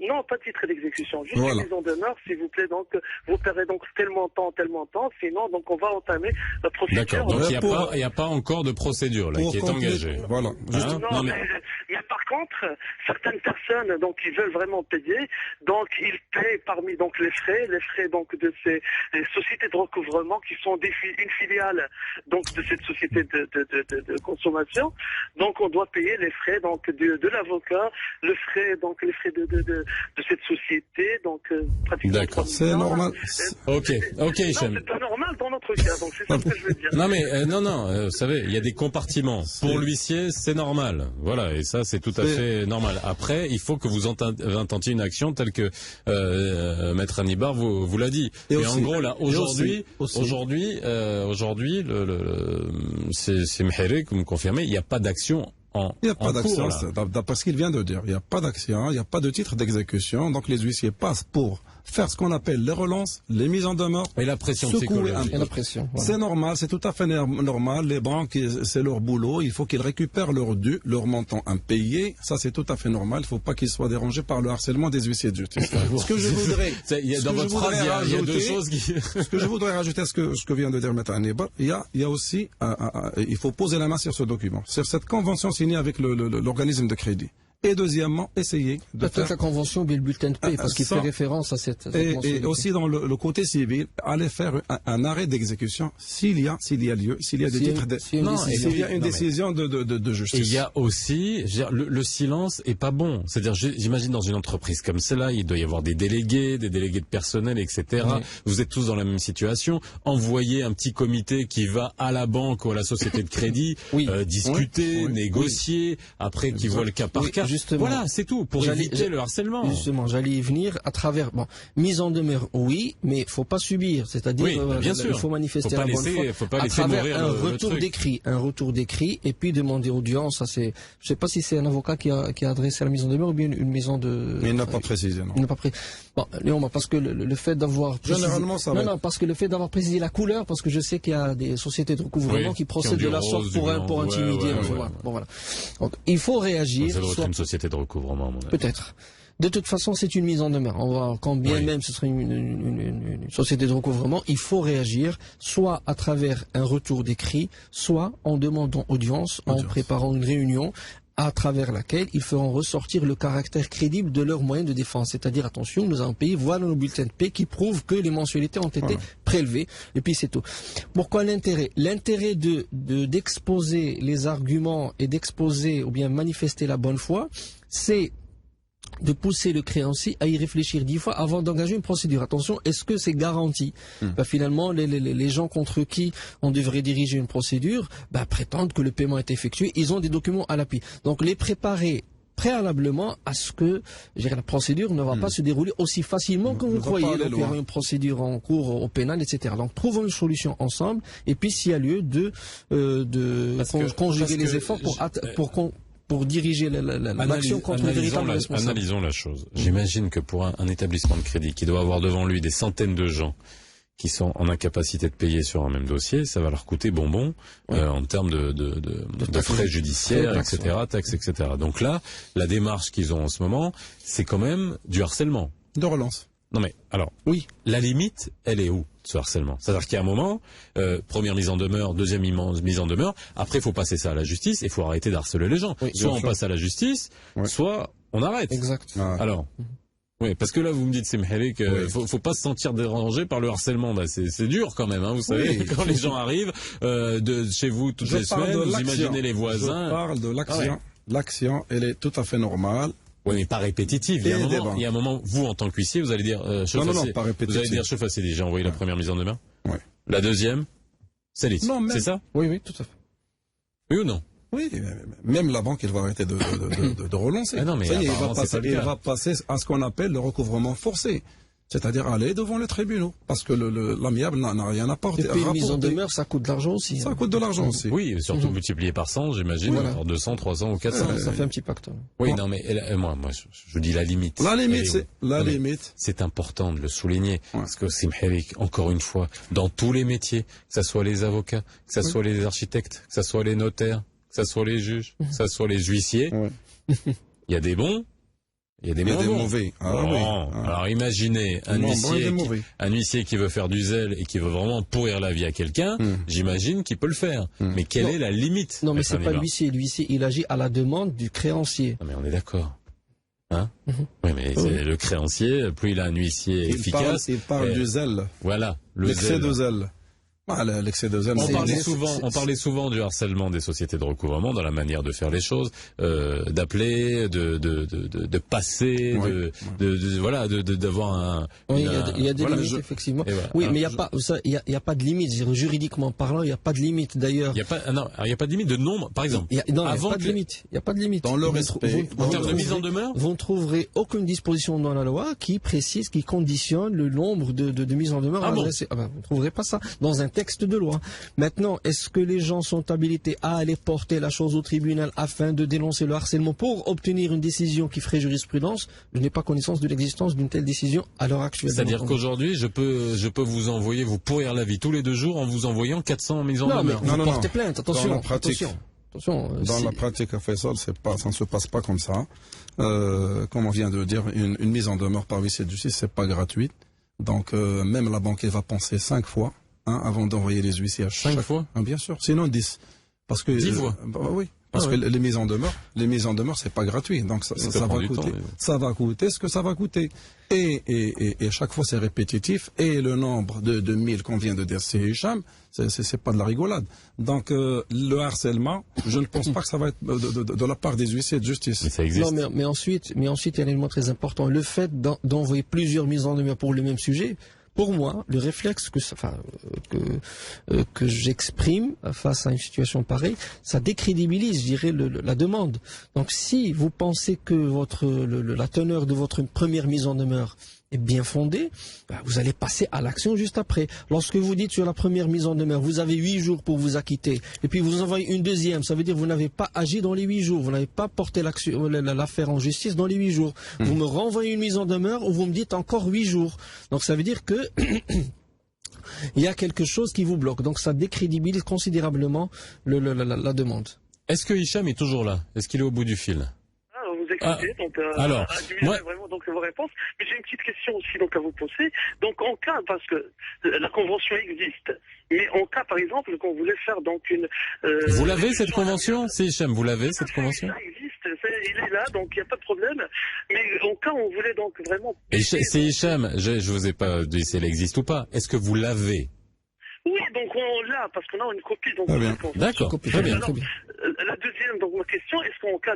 Non, pas titre d'exécution, juste une mise en demeure, s'il vous plaît. Donc, vous paierez donc tellement temps, sinon, donc on va entamer la procédure. D'accord. Donc il n'y a pas encore de procédure là qui est engagée. Voilà. Non, mais par contre, certaines personnes donc qui veulent vraiment payer, donc ils paient parmi donc les frais donc de ces sociétés de recouvrement qui sont une filiale donc de cette société de consommation. Donc on doit payer les frais donc de l'avocat, les frais de cette société, donc pratiquement. D'accord. C'est normal. Ok, non, c'est pas normal dans notre cas, donc c'est ça que je veux dire. Non mais vous savez, il y a des compartiments. Pour l'huissier, c'est normal. Voilà, et ça c'est tout à fait normal. Après, il faut que vous intentiez une action telle que Maître Hannibal vous l'a dit. Et en gros là, aujourd'hui, c'est Mhéré que vous me confirmez, il n'y a pas d'action. Il n'y a pas d'action, d'après ce qu'il vient de dire. Il n'y a pas d'action, il n'y a pas de titre d'exécution. Donc les huissiers passent pour faire ce qu'on appelle les relances, les mises en demeure. Et la pression psychologique. Et la pression. Voilà. C'est normal, c'est tout à fait normal. Les banques, c'est leur boulot. Il faut qu'ils récupèrent leur dû, leur montant impayé. Ça, c'est tout à fait normal. Il ne faut pas qu'ils soient dérangés par le harcèlement des huissiers de justice. Ce que je voudrais, dans votre phrase, il y a deux choses qui... Ce que je voudrais rajouter à ce que vient de dire Maître Hannibal, il y a aussi, il faut poser la main sur ce document, sur cette convention signée avec l'organisme de crédit. Et deuxièmement, essayer de faire la convention ou bien le bulletin de paie, parce qu'il fait référence à cette et aussi dans le côté civil, aller faire un arrêt d'exécution s'il y a lieu, s'il y a des titres s'il y a une décision de justice. Et il y a aussi, le silence est pas bon. C'est-à-dire, j'imagine dans une entreprise comme celle-là, il doit y avoir des délégués de personnel, etc. Ouais. Vous êtes tous dans la même situation. Envoyer un petit comité qui va à la banque ou à la société de crédit, discuter, négocier, après qui voit le cas par cas. Justement, voilà, c'est tout, pour éviter le harcèlement. Justement, j'allais y venir à travers, mise en demeure, oui, mais faut pas subir, c'est-à-dire, bien sûr. Il faut manifester la bonne foi, faut pas à laisser travers un retour d'écrit, et puis demander audience, ça c'est, je sais pas si c'est un avocat qui a adressé à la mise en demeure ou bien une maison de... Mais il n'a pas précisé, non. Il n'a pas précisé. Bon, Léon, parce que le fait d'avoir précisé... Généralement, ça va. Non, parce que le fait d'avoir précisé la couleur, parce que je sais qu'il y a des sociétés de recouvrement qui procèdent de la sorte pour intimider. Bon, voilà. Donc, il faut réagir. Ça doit être une société de recouvrement, à mon avis. Peut-être. De toute façon, c'est une mise en demeure. On va, quand bien même ce serait une société de recouvrement, il faut réagir, soit à travers un retour d'écrit, soit en demandant audience, en préparant une réunion, à travers laquelle ils feront ressortir le caractère crédible de leurs moyens de défense. C'est-à-dire, attention, nous avons payé, voilà nos bulletins de paie qui prouvent que les mensualités ont été prélevées, et puis c'est tout. Pourquoi l'intérêt? L'intérêt d'exposer les arguments et d'exposer ou bien manifester la bonne foi, c'est de pousser le créancier à y réfléchir 10 fois avant d'engager une procédure. Attention, est-ce que c'est garanti? Finalement, les gens contre qui on devrait diriger une procédure prétendent que le paiement est effectué. Ils ont des documents à l'appui. Donc, les préparer préalablement à ce que la procédure ne va pas se dérouler aussi facilement que vous croyez. Donc, il y aura une procédure en cours au pénal, etc. Donc, trouvons une solution ensemble. Et puis, s'il y a lieu de conjuguer les efforts pour diriger l'action contre le véritable responsable. Analysons la chose. J'imagine que pour un établissement de crédit qui doit avoir devant lui des centaines de gens qui sont en incapacité de payer sur un même dossier, ça va leur coûter bonbon en termes de frais judiciaires, etc., taxes, etc. Donc là, la démarche qu'ils ont en ce moment, c'est quand même du harcèlement. De relance. Non mais alors, Oui. la limite, elle est où, ce harcèlement? C'est-à-dire qu'il y a un moment, première mise en demeure, deuxième mise en demeure, après il faut passer ça à la justice et il faut arrêter d'harceler les gens. Oui, soit on sûr. passe à la justice, Ouais. soit on arrête. Exact. Ah. Alors, oui, parce que là vous me dites, Semheli, que faut pas se sentir dérangé par le harcèlement. Là, c'est dur quand même, hein, vous savez, Oui. quand les gens arrivent de chez vous toutes les semaines, vous imaginez les voisins. Je parle de l'action. Ah ouais. L'action, elle est tout à fait normale. Oui, mais pas répétitive. Il y a un moment, vous en tant qu'huissier, vous allez dire, Non, pas répétitive. vous allez dire, chef, j'ai déjà envoyé la première mise en demeure. Ouais. La deuxième, c'est lisse. Non, même- C'est ça? Oui, oui, tout à fait. Oui ou non? Oui, même la banque, elle va arrêter de relancer. Ah non, mais Ça y est, apparemment, c'est pas le il cas. va passer à ce qu'on appelle le recouvrement forcé. C'est-à-dire aller devant les tribunaux. Parce que l'amiable n'a rien apporté. Et puis une mise en rapporté. demeure, ça coûte de l'argent aussi. Ça hein. coûte de l'argent aussi. Oui, surtout multiplié par 100, j'imagine, Voilà. alors 200, 300 ou 400. Ça fait un petit pacte. hein. Oui, Bon. non, mais moi, je dis la limite. La Elle limite, est c'est, où? Non, mais limite. c'est important de le souligner. Ouais. Parce que Simhelik, encore une fois, dans tous les métiers, que ce soit les avocats, que ce soit les architectes, que ce soit les notaires, que ce soit les juges, que ce soit les huissiers, Ouais. il y a des bons, il y a des Il y a moins des bons. mauvais. Ah Bon, oui. Ah. alors imaginez un Non, bon, il y a huissier, des mauvais. un huissier qui veut faire du zèle et qui veut vraiment pourrir la vie à quelqu'un, j'imagine qu'il peut le faire. Mais quelle Non. est la limite? Non, mais Maître c'est pas Amibar? l'huissier. L'huissier, il agit à la demande du créancier. Non, mais on est d'accord. Hein? Oui, mais c'est le créancier, plus il a un huissier efficace. Il parle et du zèle. Voilà, le L'excès zèle. de zèle. Ah, l'excès de zèle, On c'est- parlait souvent du harcèlement des sociétés de recouvrement dans la manière de faire les choses, d'appeler, de passer, Ouais. voilà, d'avoir un. Oui, une- il y a des voilà, limites, effectivement. Et voilà. Oui, Alors, mais il y a pas de limite. Je veux dire, juridiquement parlant, il n'y a pas de limite. D'ailleurs, il y a pas, non, alors, il y a pas de limite de nombre, par exemple. il n'y a avant pas de que- limite. Il n'y a pas de limite. Dans le Vous respect, En termes de trouverez- mise en demeure. Vous ne trouverez aucune disposition dans la loi qui précise, qui conditionne le nombre de mises en demeure Ah bon adressées. Ah ben, vous ne trouverez pas ça dans un texte de loi. Maintenant, est-ce que les gens sont habilités à aller porter la chose au tribunal afin de dénoncer le harcèlement pour obtenir une décision qui ferait jurisprudence? Je n'ai pas connaissance de l'existence d'une telle décision à l'heure actuelle. C'est-à-dire qu'aujourd'hui, je peux vous envoyer, vous pourrir la vie tous les 2 jours en vous envoyant 400 mises en Non, mais demeure. vous non, portez non. plainte. Attention, Dans la pratique. attention. Dans si- la pratique à Faisal, ça ne se passe pas comme ça. Comme on vient de le dire, une mise en demeure par huissier de justice, c'est pas gratuit. Donc, même la banque, elle va penser 5 fois, avant d'envoyer les huissiers à 5 fois? Ah, bien sûr. Sinon 10. Parce que 10 fois? Oui. Parce Ah que ouais. les mises en demeure, c'est pas gratuit. Donc ça Ça va prend du coûter. temps, mais- Ça va coûter ce que ça va coûter. Et chaque fois c'est répétitif. Et le nombre de 1000 qu'on vient de dire, c'est Hicham, c'est pas de la rigolade. Donc le harcèlement, je ne pense pas que ça va être de la part des huissiers de justice. Mais ça existe. Non, mais ensuite, il y a un élément très important. Le fait d'envoyer plusieurs mises en demeure pour le même sujet, pour moi, le réflexe que j'exprime face à une situation pareille, ça décrédibilise, je dirais, la demande. Donc, si vous pensez que la teneur de votre première mise en demeure est bien fondée, vous allez passer à l'action juste après. Lorsque vous dites sur la première mise en demeure, vous avez 8 jours pour vous acquitter, et puis vous envoyez une deuxième, ça veut dire que vous n'avez pas agi dans les 8 jours, vous n'avez pas porté l'affaire en justice dans les 8 jours. Vous me renvoyez une mise en demeure ou vous me dites encore 8 jours. Donc ça veut dire que il y a quelque chose qui vous bloque. Donc ça décrédibilise considérablement la demande. Est-ce que Hicham est toujours là? Est-ce qu'il est au bout du fil? Vous écoutez, donc alors, moi, vraiment donc vos réponses. Mais j'ai une petite question aussi donc à vous poser. Donc en cas, parce que la convention existe, mais en cas par exemple qu'on voulait faire donc une. Vous l'avez cette convention? C'est Hicham, vous l'avez cette convention? Ça existe, il est là, donc il n'y a pas de problème. Mais en cas on voulait donc vraiment. Et c'est Hicham, je vous ai pas dit si elle existe ou pas. Est-ce que vous l'avez? Oui, donc on l'a parce qu'on a une copie donc. Ah bien. de la convention. D'accord, très bien. Alors, la deuxième, donc ma question, est-ce qu'en cas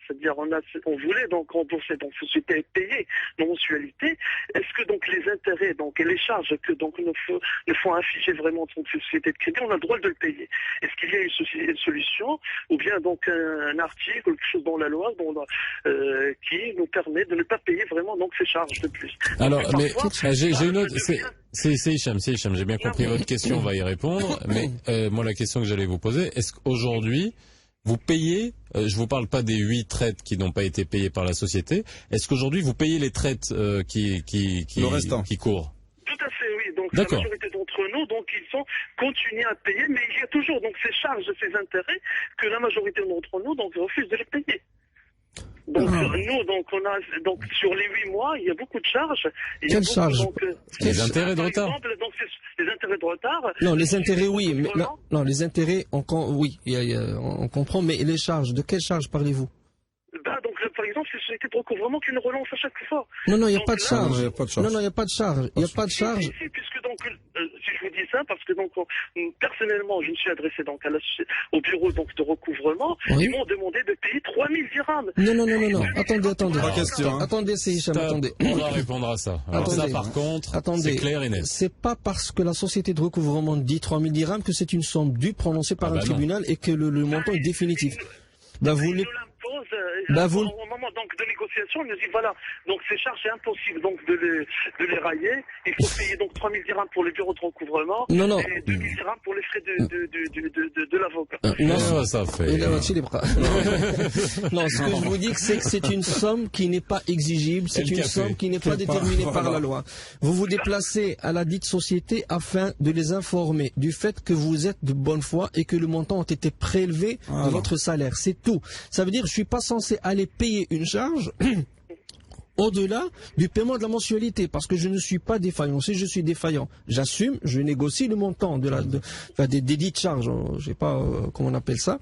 c'est-à-dire on voulait donc rembourser donc société payée nos mensualités, est-ce que donc les intérêts donc et les charges que donc nous font afficher vraiment donc ces sociétés de crédit, on a le droit de le payer? Est-ce qu'il y a une solution ou bien donc un article ou quelque chose dans la loi qui nous permet de ne pas payer vraiment donc ces charges de plus? Alors, Donc, mais parfois, j'ai une autre. je C'est Hicham, j'ai bien compris votre question, on va y répondre. Mais moi, la question que j'allais vous poser, est-ce qu'aujourd'hui, vous payez, je vous parle pas des 8 traites qui n'ont pas été payées par la société, est-ce qu'aujourd'hui vous payez les traites Le restant. qui courent? Tout à fait, oui. Donc la D'accord. majorité d'entre nous, donc ils ont continué à payer, mais il y a toujours donc ces charges, ces intérêts que la majorité d'entre nous donc refuse de les payer. Donc nous, donc on a donc sur les 8 mois, il y a beaucoup de charges. Quelles charges? Les intérêts de retard. Par exemple, donc les intérêts de retard. Non, les intérêts, oui, mais non, les intérêts, oui, on comprend, mais les charges, de quelles charges parlez-vous? Bah, donc, par exemple, c'est une société de recouvrement qui nous relance à chaque fois. Non, il n'y a Donc, pas de là, charge. Non, il n'y a pas de charge. Non, il n'y a pas de charge. Il n'y a pas de charge. Si, puisque donc, si je vous dis ça, parce que donc, personnellement, je me suis adressé donc au bureau donc de recouvrement, Oui. ils m'ont demandé de payer 3000 dirhams. Non. Attendez. Pas question, hein. Attendez, c'est Hicham, attendez. On va répondre à ça. Alors Attendez. ça, par contre, Attendez. c'est clair et net. C'est pas parce que la société de recouvrement dit 3000 dirhams que c'est une somme due prononcée par un non. tribunal et que le montant est définitif. Bah, vous Ils les... nous l'imposent, Bah, vous- au moment donc de négociation, ils nous disent voilà, donc ces charges, c'est impossible donc de les railler. Il faut payer donc 3000 dirhams pour le bureau de recouvrement Non. et 2000 dirhams pour les frais de l'avocat. Non, Ça fait. Il a lâché les bras. Non, ce que je vous dis, c'est que c'est une somme qui n'est pas exigible, c'est Et le une café. somme qui n'est pas déterminée par Voilà. la loi. Vous vous déplacez à la dite société afin de les informer du fait que vous êtes de bonne foi et que le montant a été prélevé de Voilà. votre salaire. C'est tout. Ça veut dire que je suis pas censé aller payer une charge au-delà du paiement de la mensualité, parce que je ne suis pas défaillant. Si je suis défaillant, j'assume, je négocie le montant des dites charges, je sais pas comment on appelle ça.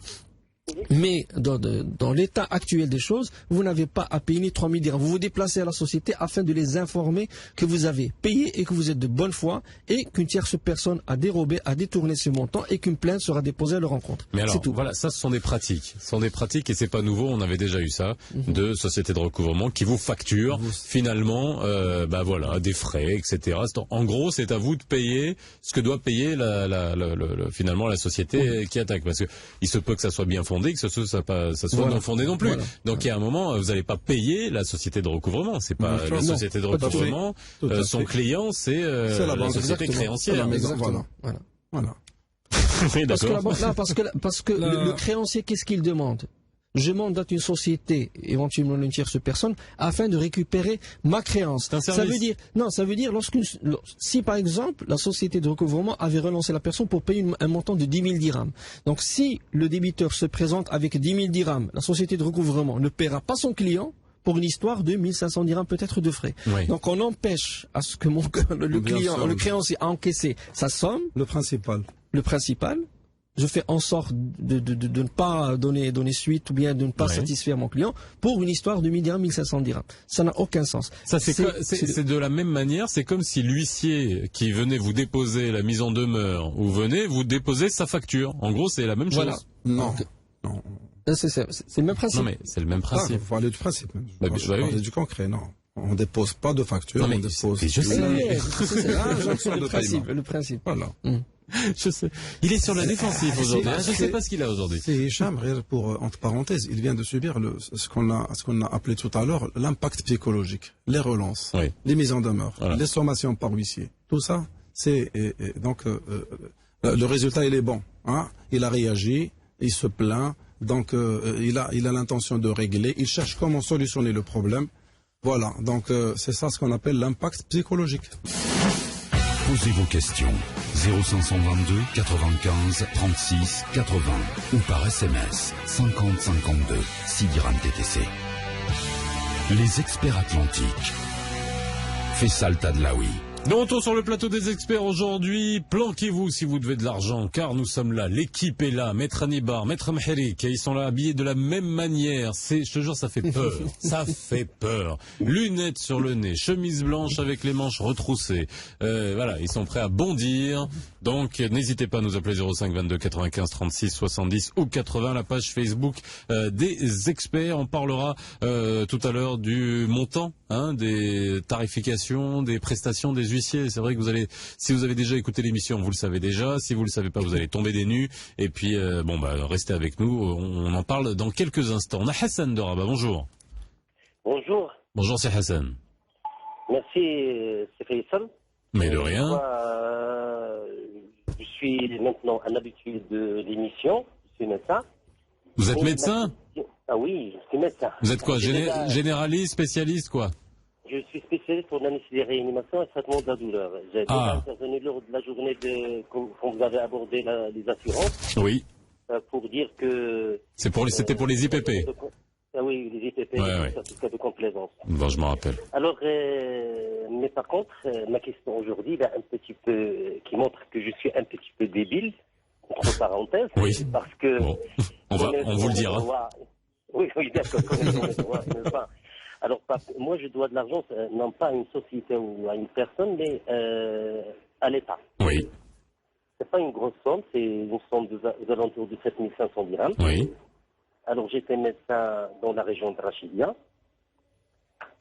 Mais dans l'état actuel des choses, vous n'avez pas à payer ni 3000 dirhams. Vous vous déplacez à la société afin de les informer que vous avez payé et que vous êtes de bonne foi et qu'une tierce personne a dérobé, a détourné ce montant et qu'une plainte sera déposée à leur encontre. Mais alors, C'est tout. voilà, ça, ce sont des pratiques. Ce sont des pratiques et c'est pas nouveau. On avait déjà eu ça de sociétés de recouvrement qui vous facturent finalement, des frais, etc. En gros, c'est à vous de payer ce que doit payer finalement la société qui attaque, parce que il se peut que ça soit bien fondé, que ce soit Voilà. non fondé non plus. Voilà. Donc il y a un moment, vous n'allez pas payer la société de recouvrement. C'est pas Non, la société de tout à fait. recouvrement. Tout à Son fait. client, c'est C'est la la banque. société Exactement. créancière. C'est la maison. Exactement. Voilà. Voilà. Oui, Parce que, d'accord. parce que le créancier, qu'est-ce qu'il demande? Je mandate une société, éventuellement une tierce personne, afin de récupérer ma créance. C'est un Ça service. veut dire, si par exemple, la société de recouvrement avait relancé la personne pour payer un montant de 10 000 dirhams. Donc, si le débiteur se présente avec 10 000 dirhams, la société de recouvrement ne paiera pas son client pour une histoire de 1500 dirhams peut-être de frais. Oui. Donc, on empêche à ce que le Bien client, sûr. le créancier a encaissé sa somme, Le principal. le principal. Je fais en sorte de ne pas donner suite ou bien de ne pas Ouais. satisfaire mon client pour une histoire de 1000 dirhams, 1500 dirhams. Ça n'a aucun sens. Ça, c'est de la même manière, c'est comme si l'huissier qui venait vous déposer la mise en demeure ou venait vous déposer sa facture. En gros, c'est la même chose. Voilà. Non. Donc, Non. c'est le même principe. Non, mais c'est le même Ah, principe. vous parlez du principe. Bah, Moi, je bah oui. parlais du concret, non. On dépose pas de facture, Non, mais on dépose. je sais. C'est le de principe. paiement. Le principe. Voilà. Je sais. Il est sur la défensive aujourd'hui. Je sais pas ce qu'il a aujourd'hui. C'est Hicham, pour, entre parenthèses, il vient de subir ce qu'on a appelé tout à l'heure l'impact psychologique, les relances, Oui. les mises en demeure, Voilà. les sommations par huissier. Tout ça, le résultat il est bon. Hein. Il a réagi, il se plaint, donc il a l'intention de régler, il cherche comment solutionner le problème. Voilà, donc c'est ça ce qu'on appelle l'impact psychologique. Posez vos questions. 0522 95 36 80 ou par SMS 50 52 6 dirhams TTC. Les experts atlantiques. Faisal Tadlaoui. De retour sur le plateau des experts aujourd'hui, planquez-vous si vous devez de l'argent, car nous sommes là, l'équipe est là, Maître Anibar, Maître Mherik, ils sont là habillés de la même manière, je te jure, ça fait peur, ça fait peur. Lunettes sur le nez, chemise blanche avec les manches retroussées, voilà, ils sont prêts à bondir, donc n'hésitez pas à nous appeler 05 22 95 36 70 ou 80, la page Facebook des experts, on parlera tout à l'heure du montant, des tarifications, des prestations des huissiers. C'est vrai que si vous avez déjà écouté l'émission, vous le savez déjà. Si vous le savez pas, vous allez tomber des nues. Et puis, restez avec nous. On en parle dans quelques instants. On a Hassan de Rabat. Bonjour. Bonjour. Bonjour, c'est Hassan. Merci, c'est Faisal. Mais de rien. Je suis maintenant un habitué de l'émission. Je suis médecin. Vous êtes médecin? Ah oui, je suis médecin. Vous êtes quoi? Généraliste, spécialiste, quoi? Je suis spécialiste en anesthésie réanimation et traitement de la douleur. J'ai déjà intervenu lors de la journée quand vous avez abordé les assurances. Oui. Pour dire que... C'était pour les IPP. Ah oui, les IPP. fait le certificat de complaisance. Bon, je m'en rappelle. Alors, mais par contre, ma question aujourd'hui, là, un petit peu, qui montre que je suis un petit peu débile, entre parenthèses, oui. Parce que... Bon. On vous le dira. Oui, d'accord. Alors, moi, je dois de l'argent, non pas à une société ou à une personne, mais à l'État. Oui. C'est pas une grosse somme, c'est une somme aux alentours de 7500 dirhams. Oui. Alors, j'étais médecin dans la région de Rachidia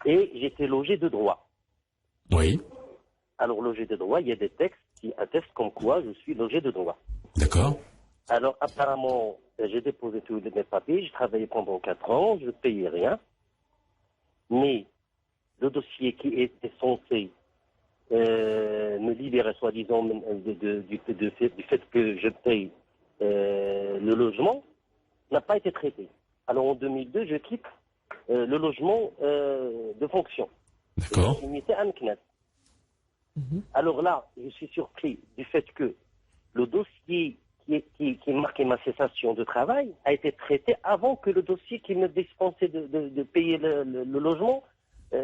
et j'étais logé de droit. Oui. Alors, logé de droit, il y a des textes qui attestent comme quoi je suis logé de droit. D'accord. Alors, apparemment, j'ai déposé tous mes papiers, j'ai travaillé pendant 4 ans, je ne payais rien. Mais le dossier qui était censé me libérer, soi-disant, du fait que je paye le logement, n'a pas été traité. Alors, en 2002, je quitte le logement de fonction. D'accord. Je suis à Meknès. Alors là, je suis surpris du fait que le dossier qui marquait ma cessation de travail a été traité avant que le dossier qui me dispensait de payer le logement,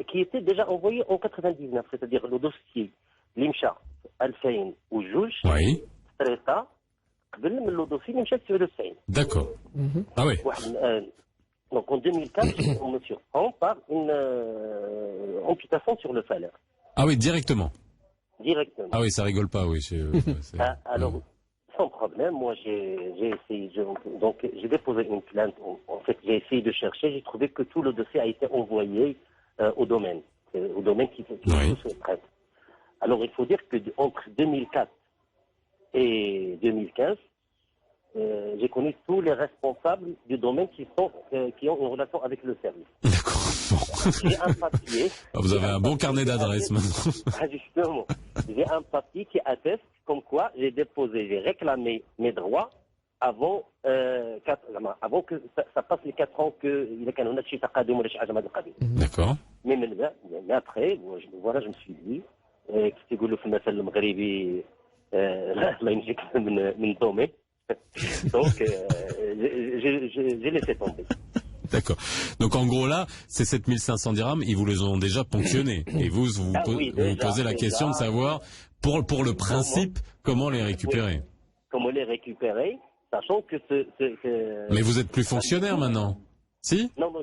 qui était déjà envoyé en 99, c'est-à-dire le dossier l'Imcha Al-Fayn ou Jouj, oui. traita, le dossier l'Imcha sur le Fayn. D'accord. Ah oui. Donc en 2004, on me surprend par une amputation sur le phalange. Ah oui, directement. Directement. Ah oui, ça rigole pas, oui. Alors, sans problème, moi j'ai essayé, donc j'ai déposé une plainte. En fait, j'ai essayé de chercher, j'ai trouvé que tout le dossier a été envoyé au domaine qui se traite. Alors, il faut dire que entre 2004 et 2015, j'ai connu tous les responsables du domaine qui ont une relation avec le service. D'accord. Bon. J'ai un papier. Vous avez un bon carnet d'adresses maintenant. Justement, j'ai un papier qui atteste comme quoi j'ai réclamé mes droits avant que ça passe les 4 ans qu'il y a un autre taqadum ou D'accord. Mais après, voilà, je me suis dit, qui يقولوا في المثل المغربي لا يمسك من دومي. Donc, j'ai laissé tomber. D'accord. Donc en gros là, ces 7500 dirhams, ils vous les ont déjà ponctionnés. Et vous posez la question de savoir, pour le principe, comment les récupérer. Oui. Comment les récupérer, sachant que Mais vous êtes plus fonctionnaire maintenant, si? Non,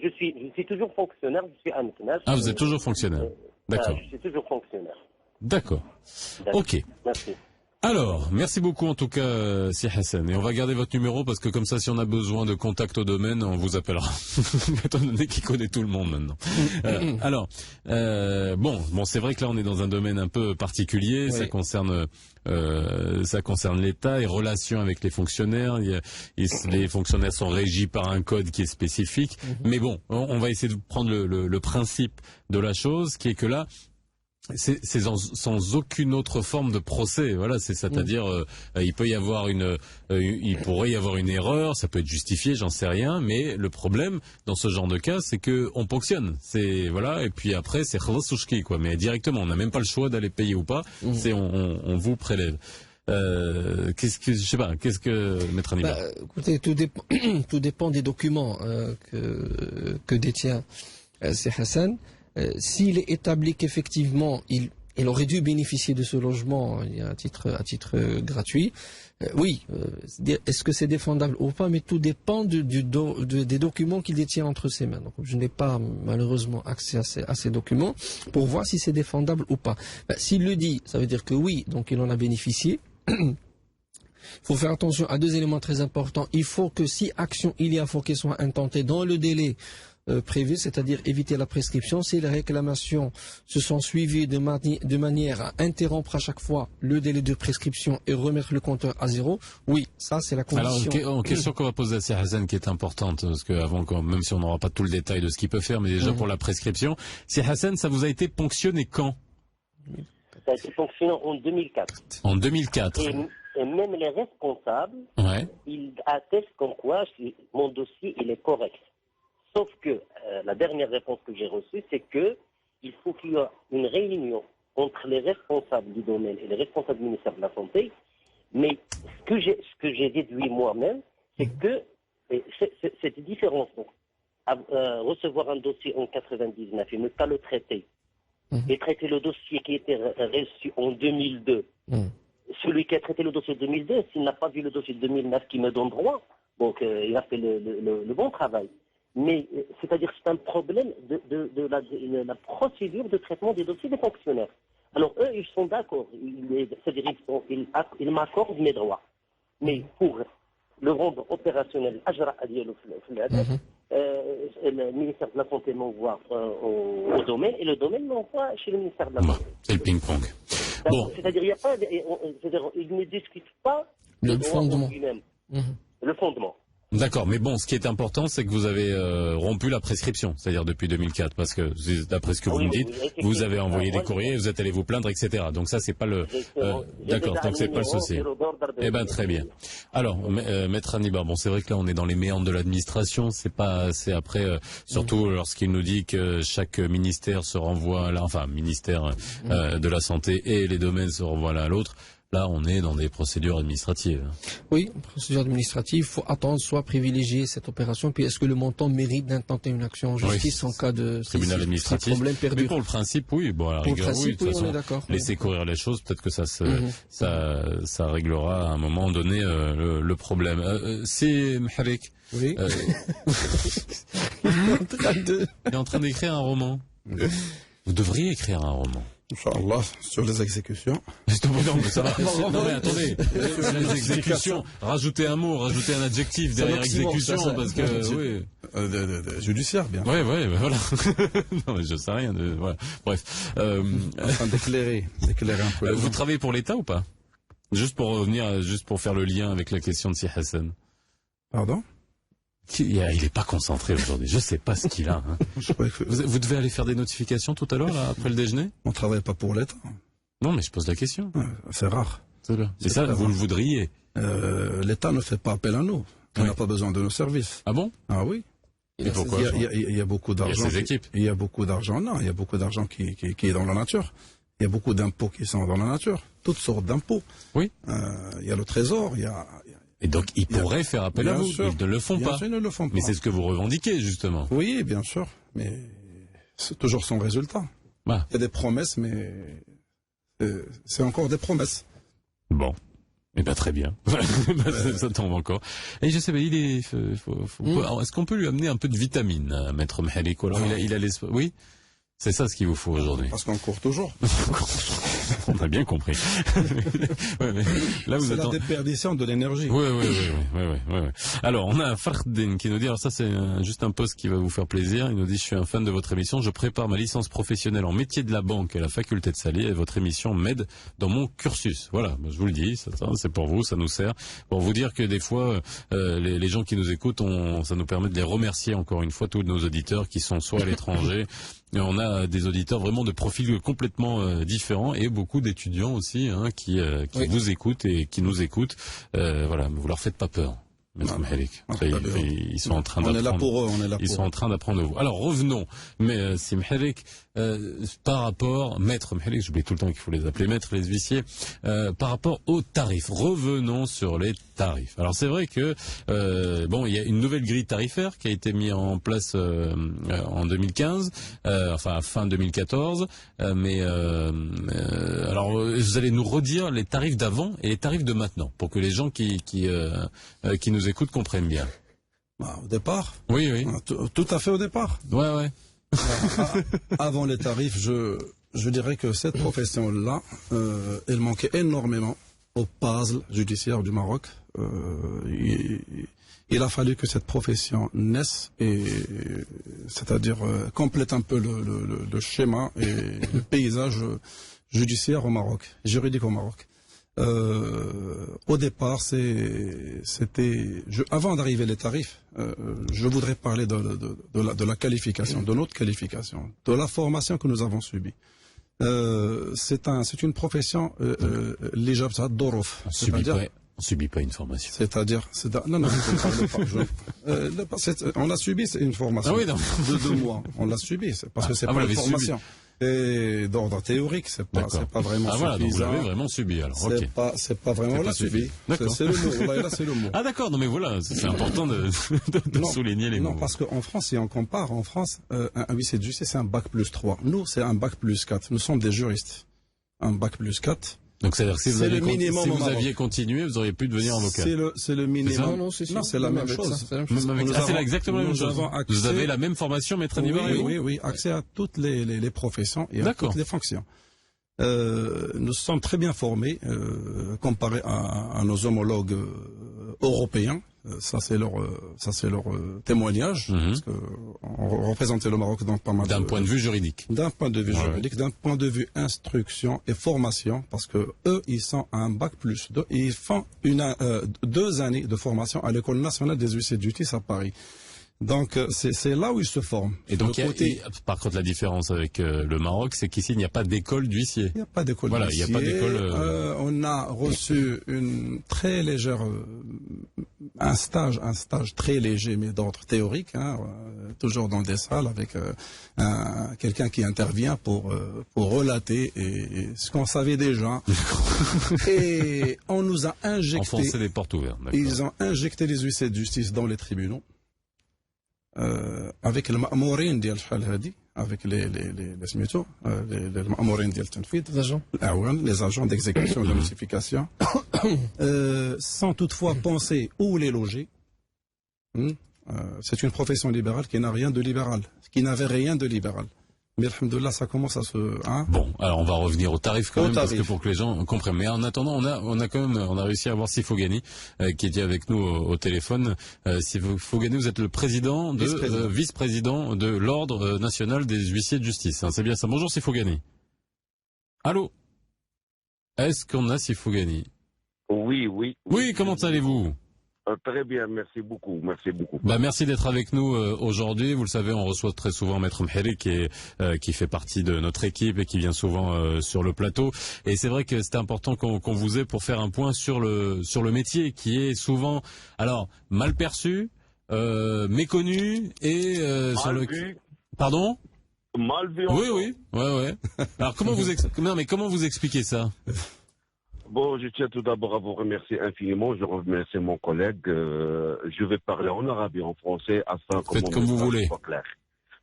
je suis toujours fonctionnaire, je suis à Meknès. Ah, vous êtes toujours fonctionnaire. D'accord. Je suis toujours fonctionnaire. D'accord. Ok. Merci. Alors, merci beaucoup en tout cas, Si Hassan. Et on va garder votre numéro parce que comme ça, si on a besoin de contact au domaine, on vous appellera. Étant donné qu'il connaît tout le monde maintenant. Bon, c'est vrai que là, on est dans un domaine un peu particulier. Oui. Ça concerne l'État et relations avec les fonctionnaires. Les fonctionnaires sont régis par un code qui est spécifique. Mais bon, on va essayer de prendre le principe de la chose, qui est que là, c'est sans aucune autre forme de procès. Voilà, c'est-à-dire il pourrait y avoir une erreur, ça peut être justifié, j'en sais rien, mais le problème dans ce genre de cas, c'est que on ponctionne. Et puis après c'est khalas quoi, mais directement, on n'a même pas le choix d'aller payer ou pas, on vous prélève. Qu'est-ce que Maître Hannibal? Écoutez, tout dépend des documents que détient Si Hassan. S'il est établi qu'effectivement il aurait dû bénéficier de ce logement à titre gratuit, oui, est-ce que c'est défendable ou pas, mais tout dépend des documents qu'il détient entre ses mains. Donc, je n'ai pas malheureusement accès à ces documents pour voir si c'est défendable ou pas. S'il le dit, ça veut dire que oui, donc il en a bénéficié. Il faut faire attention à 2 éléments très importants. Il faut que si action il faut qu'elle soit intentée dans le délai prévu, c'est-à-dire éviter la prescription. Si les réclamations se sont suivies de manière à interrompre à chaque fois le délai de prescription et remettre le compteur à 0, oui, ça c'est la condition. Alors, question qu'on va poser à Si Hassan qui est importante, parce que même si on n'aura pas tout le détail de ce qu'il peut faire, mais déjà pour la prescription, Si Hassan, ça vous a été ponctionné quand? Ça a été ponctionné en 2004. En 2004. Et même les responsables, ils attestent comme quoi mon dossier il est correct. Sauf que la dernière réponse que j'ai reçue, c'est que il faut qu'il y ait une réunion entre les responsables du domaine et les responsables du ministère de la Santé. Mais ce que j'ai déduit moi-même, c'est que cette différence recevoir un dossier en 99 et ne pas le traiter, et traiter le dossier qui était reçu en 2002, celui qui a traité le dossier de 2002, s'il n'a pas vu le dossier de 2009 qui me donne droit, donc il a fait le bon travail. Mais c'est-à-dire c'est un problème de la procédure de traitement des dossiers des fonctionnaires. Alors eux, ils sont d'accord, c'est-à-dire ils m'accordent mes droits. Mais pour le rendre opérationnel, le ministère de la Santé m'envoie au domaine et le domaine m'envoie chez le ministère de la Santé. C'est le ping-pong. Bon. C'est-à-dire il n'y a pas, ils ne discutent pas le fondement. Le fondement. D'accord, mais bon, ce qui est important, c'est que vous avez rompu la prescription, c'est-à-dire depuis 2004, parce que d'après ce que vous me dites, vous avez envoyé des courriers, vous êtes allé vous plaindre, etc. Donc ça, c'est pas le. D'accord, donc c'est pas le souci. Eh ben très bien. Alors, maître Hannibal, bon, c'est vrai que là, on est dans les méandres de l'administration. C'est après, surtout lorsqu'il nous dit que chaque ministère se renvoie là, enfin ministère de la santé et les domaines se renvoient l'un à l'autre. Là, on est dans des procédures administratives. Oui, procédures administratives. Il faut attendre, soit privilégier cette opération. Puis, est-ce que le montant mérite d'intenter une action en justice en cas de tribunal administratif? Problème perdu. Mais pour le principe, oui. Bon, à la rigueur, oui. De toute façon, on est d'accord. Laisser courir les choses, peut-être que ça réglera à un moment donné le problème. C'est Mharik. Oui. Il est en train d'écrire un roman. Vous devriez écrire un roman. Inch'Allah, sur les exécutions. Non, mais ça va. Non, mais attendez. Les exécutions. Rajoutez un mot, rajoutez un adjectif derrière exécution, parce que, oui. Judiciaire, bien. Ouais, voilà. Non, mais je sais rien voilà. Bref. Enfin, d'éclairer un peu. Vous travaillez pour l'État ou pas? Juste pour revenir, juste pour faire le lien avec la question de Si Hassan. Pardon? Il est pas concentré aujourd'hui. Je sais pas ce qu'il a. Hein. Vous devez aller faire des notifications tout à l'heure, là, après le déjeuner? On travaille pas pour l'État. Non, mais je pose la question. C'est rare. C'est ça, vous le voudriez. L'État ne fait pas appel à nous. On n'a pas besoin de nos services. Ah bon? Ah oui. Et pourquoi? Il y a beaucoup d'argent. Il y a ses équipes. Il y a beaucoup d'argent. Non, il y a beaucoup d'argent qui est dans la nature. Il y a beaucoup d'impôts qui sont dans la nature. Toutes sortes d'impôts. Oui. Il y a le trésor, Et donc, ils pourraient faire appel à vous. Ils ne le font pas. Sûr, ils ne le font pas. Mais c'est ce que vous revendiquez, justement. Oui, bien sûr. Mais c'est toujours son résultat. Ah. Il y a des promesses, mais c'est encore des promesses. Bon. Eh ben, très bien. Ça tombe encore. Et je sais pas, est-ce qu'on peut lui amener un peu de vitamine, Maître Mharik? Alors, il a l'esprit. Oui? C'est ça ce qu'il vous faut aujourd'hui. Parce qu'on court toujours. On a bien compris. Ouais, mais là, c'est la déperdition de l'énergie. Oui. Alors, on a Fardin qui nous dit, alors ça c'est juste un post qui va vous faire plaisir. Il nous dit, je suis un fan de votre émission, je prépare ma licence professionnelle en métier de la banque à la faculté de Sali et votre émission m'aide dans mon cursus. Voilà, je vous le dis, c'est pour vous, ça nous sert. Pour vous dire que des fois, les gens qui nous écoutent, ça nous permet de les remercier encore une fois, tous nos auditeurs qui sont soit à l'étranger, et on a des auditeurs vraiment de profils complètement différents et beaucoup d'étudiants aussi qui vous écoutent et qui nous écoutent. Voilà, vous leur faites pas peur. Maître Mharik. Ils sont en train d'apprendre. On est là pour eux, Ils sont en train d'apprendre de vous. Alors revenons. Mais si Mharik, par rapport, Maître Mharik, j'oublie tout le temps qu'il faut les appeler Maître, les huissiers, par rapport aux tarifs. Revenons sur les tarifs. Alors c'est vrai que il y a une nouvelle grille tarifaire qui a été mise en place en 2015, enfin fin 2014. Alors vous allez nous redire les tarifs d'avant et les tarifs de maintenant pour que les gens qui nous écoutent comprennent bien. Au départ. Oui. Tout à fait au départ. Ouais. Avant les tarifs, je dirais que cette profession-là, elle manquait énormément au puzzle judiciaire du Maroc. Il a fallu que cette profession naisse c'est-à-dire complète un peu le schéma et le paysage judiciaire au Maroc, juridique au Maroc. Au départ, avant d'arriver les tarifs, je voudrais parler de la qualification, de notre qualification, de la formation que nous avons subie. C'est une profession, l'ijab dorof. On subit pas une formation. C'est-à-dire, on a subi une formation. Ah oui, non. De 2 mois. On l'a subi, parce que c'est pas une formation. Et d'ordre théorique, c'est pas vraiment voilà, donc vous suffisant. l'avez vraiment subi, alors, ok. C'est pas vraiment la subi. D'accord. C'est le mot, là, c'est le mot. Ah d'accord, non mais voilà, c'est important de souligner les mots. Non, parce qu'en France, si on compare, en France, un huissier de justice, c'est un bac plus 3. Nous, c'est un bac plus 4. Nous sommes des juristes. Un bac plus 4. Donc c'est-à-dire que si vous aviez continué, vous auriez pu devenir avocat. C'est le minimum. Non, c'est la même chose. C'est exactement la même chose. Vous avez la même formation, maître Hannibal? Oui, accès à toutes les professions et à toutes les fonctions. Nous sommes très bien formés comparé à nos homologues européens. Ça c'est leur témoignage, parce que on représentait le Maroc dans pas mal d'un point de vue juridique. D'un point de vue juridique, d'un point de vue instruction et formation, parce que eux ils sont à un bac plus 2 et ils font 2 années de formation à l'École nationale des huissiers de justice à Paris. Donc c'est là où ils se forment. Et donc par contre la différence avec le Maroc, c'est qu'ici il n'y a pas d'école d'huissier. Il n'y a pas d'école d'huissier. Il n'y a pas d'école. On a reçu une très légère un stage très léger mais d'ordre théorique, toujours dans des salles avec quelqu'un qui intervient pour relater et ce qu'on savait déjà. Et on nous a injecté. Enfoncer les portes ouvertes. Ils ont injecté les huissiers de justice dans les tribunaux. Avec le ma'mourin ديال شحال هادي avec les سميتو les ma'mourin ديال التنفيذ les agents d'exécution de la notification sans toutefois penser où les loger. C'est une profession libérale qui n'a rien de libéral, qui n'avait rien de libéral. Mais alhamdoulilah, ça commence à se... Bon, alors on va revenir au tarif quand même, parce que pour que les gens comprennent. Mais en attendant, on a réussi à avoir Sifo Ghani, qui était avec nous au téléphone. Sifo Ghani, vous êtes le vice-président de l'Ordre national des huissiers de justice. C'est bien ça. Bonjour Sifo Ghani. Allô? Est-ce qu'on a Sifo Ghani? Oui. Oui, comment allez-vous? Très bien, merci beaucoup. Merci d'être avec nous aujourd'hui. Vous le savez, on reçoit très souvent Maître Mheri qui fait partie de notre équipe et qui vient souvent sur le plateau. Et c'est vrai que c'était important qu'on vous ait pour faire un point sur le métier qui est souvent mal perçu, méconnu et Pardon? Mal vu. Oui. Ouais. Alors comment vous expliquez ça? Bon, je tiens tout d'abord à vous remercier infiniment. Je remercie mon collègue. Je vais parler en arabe et en français afin que faites comme vous voulez. Soit clair.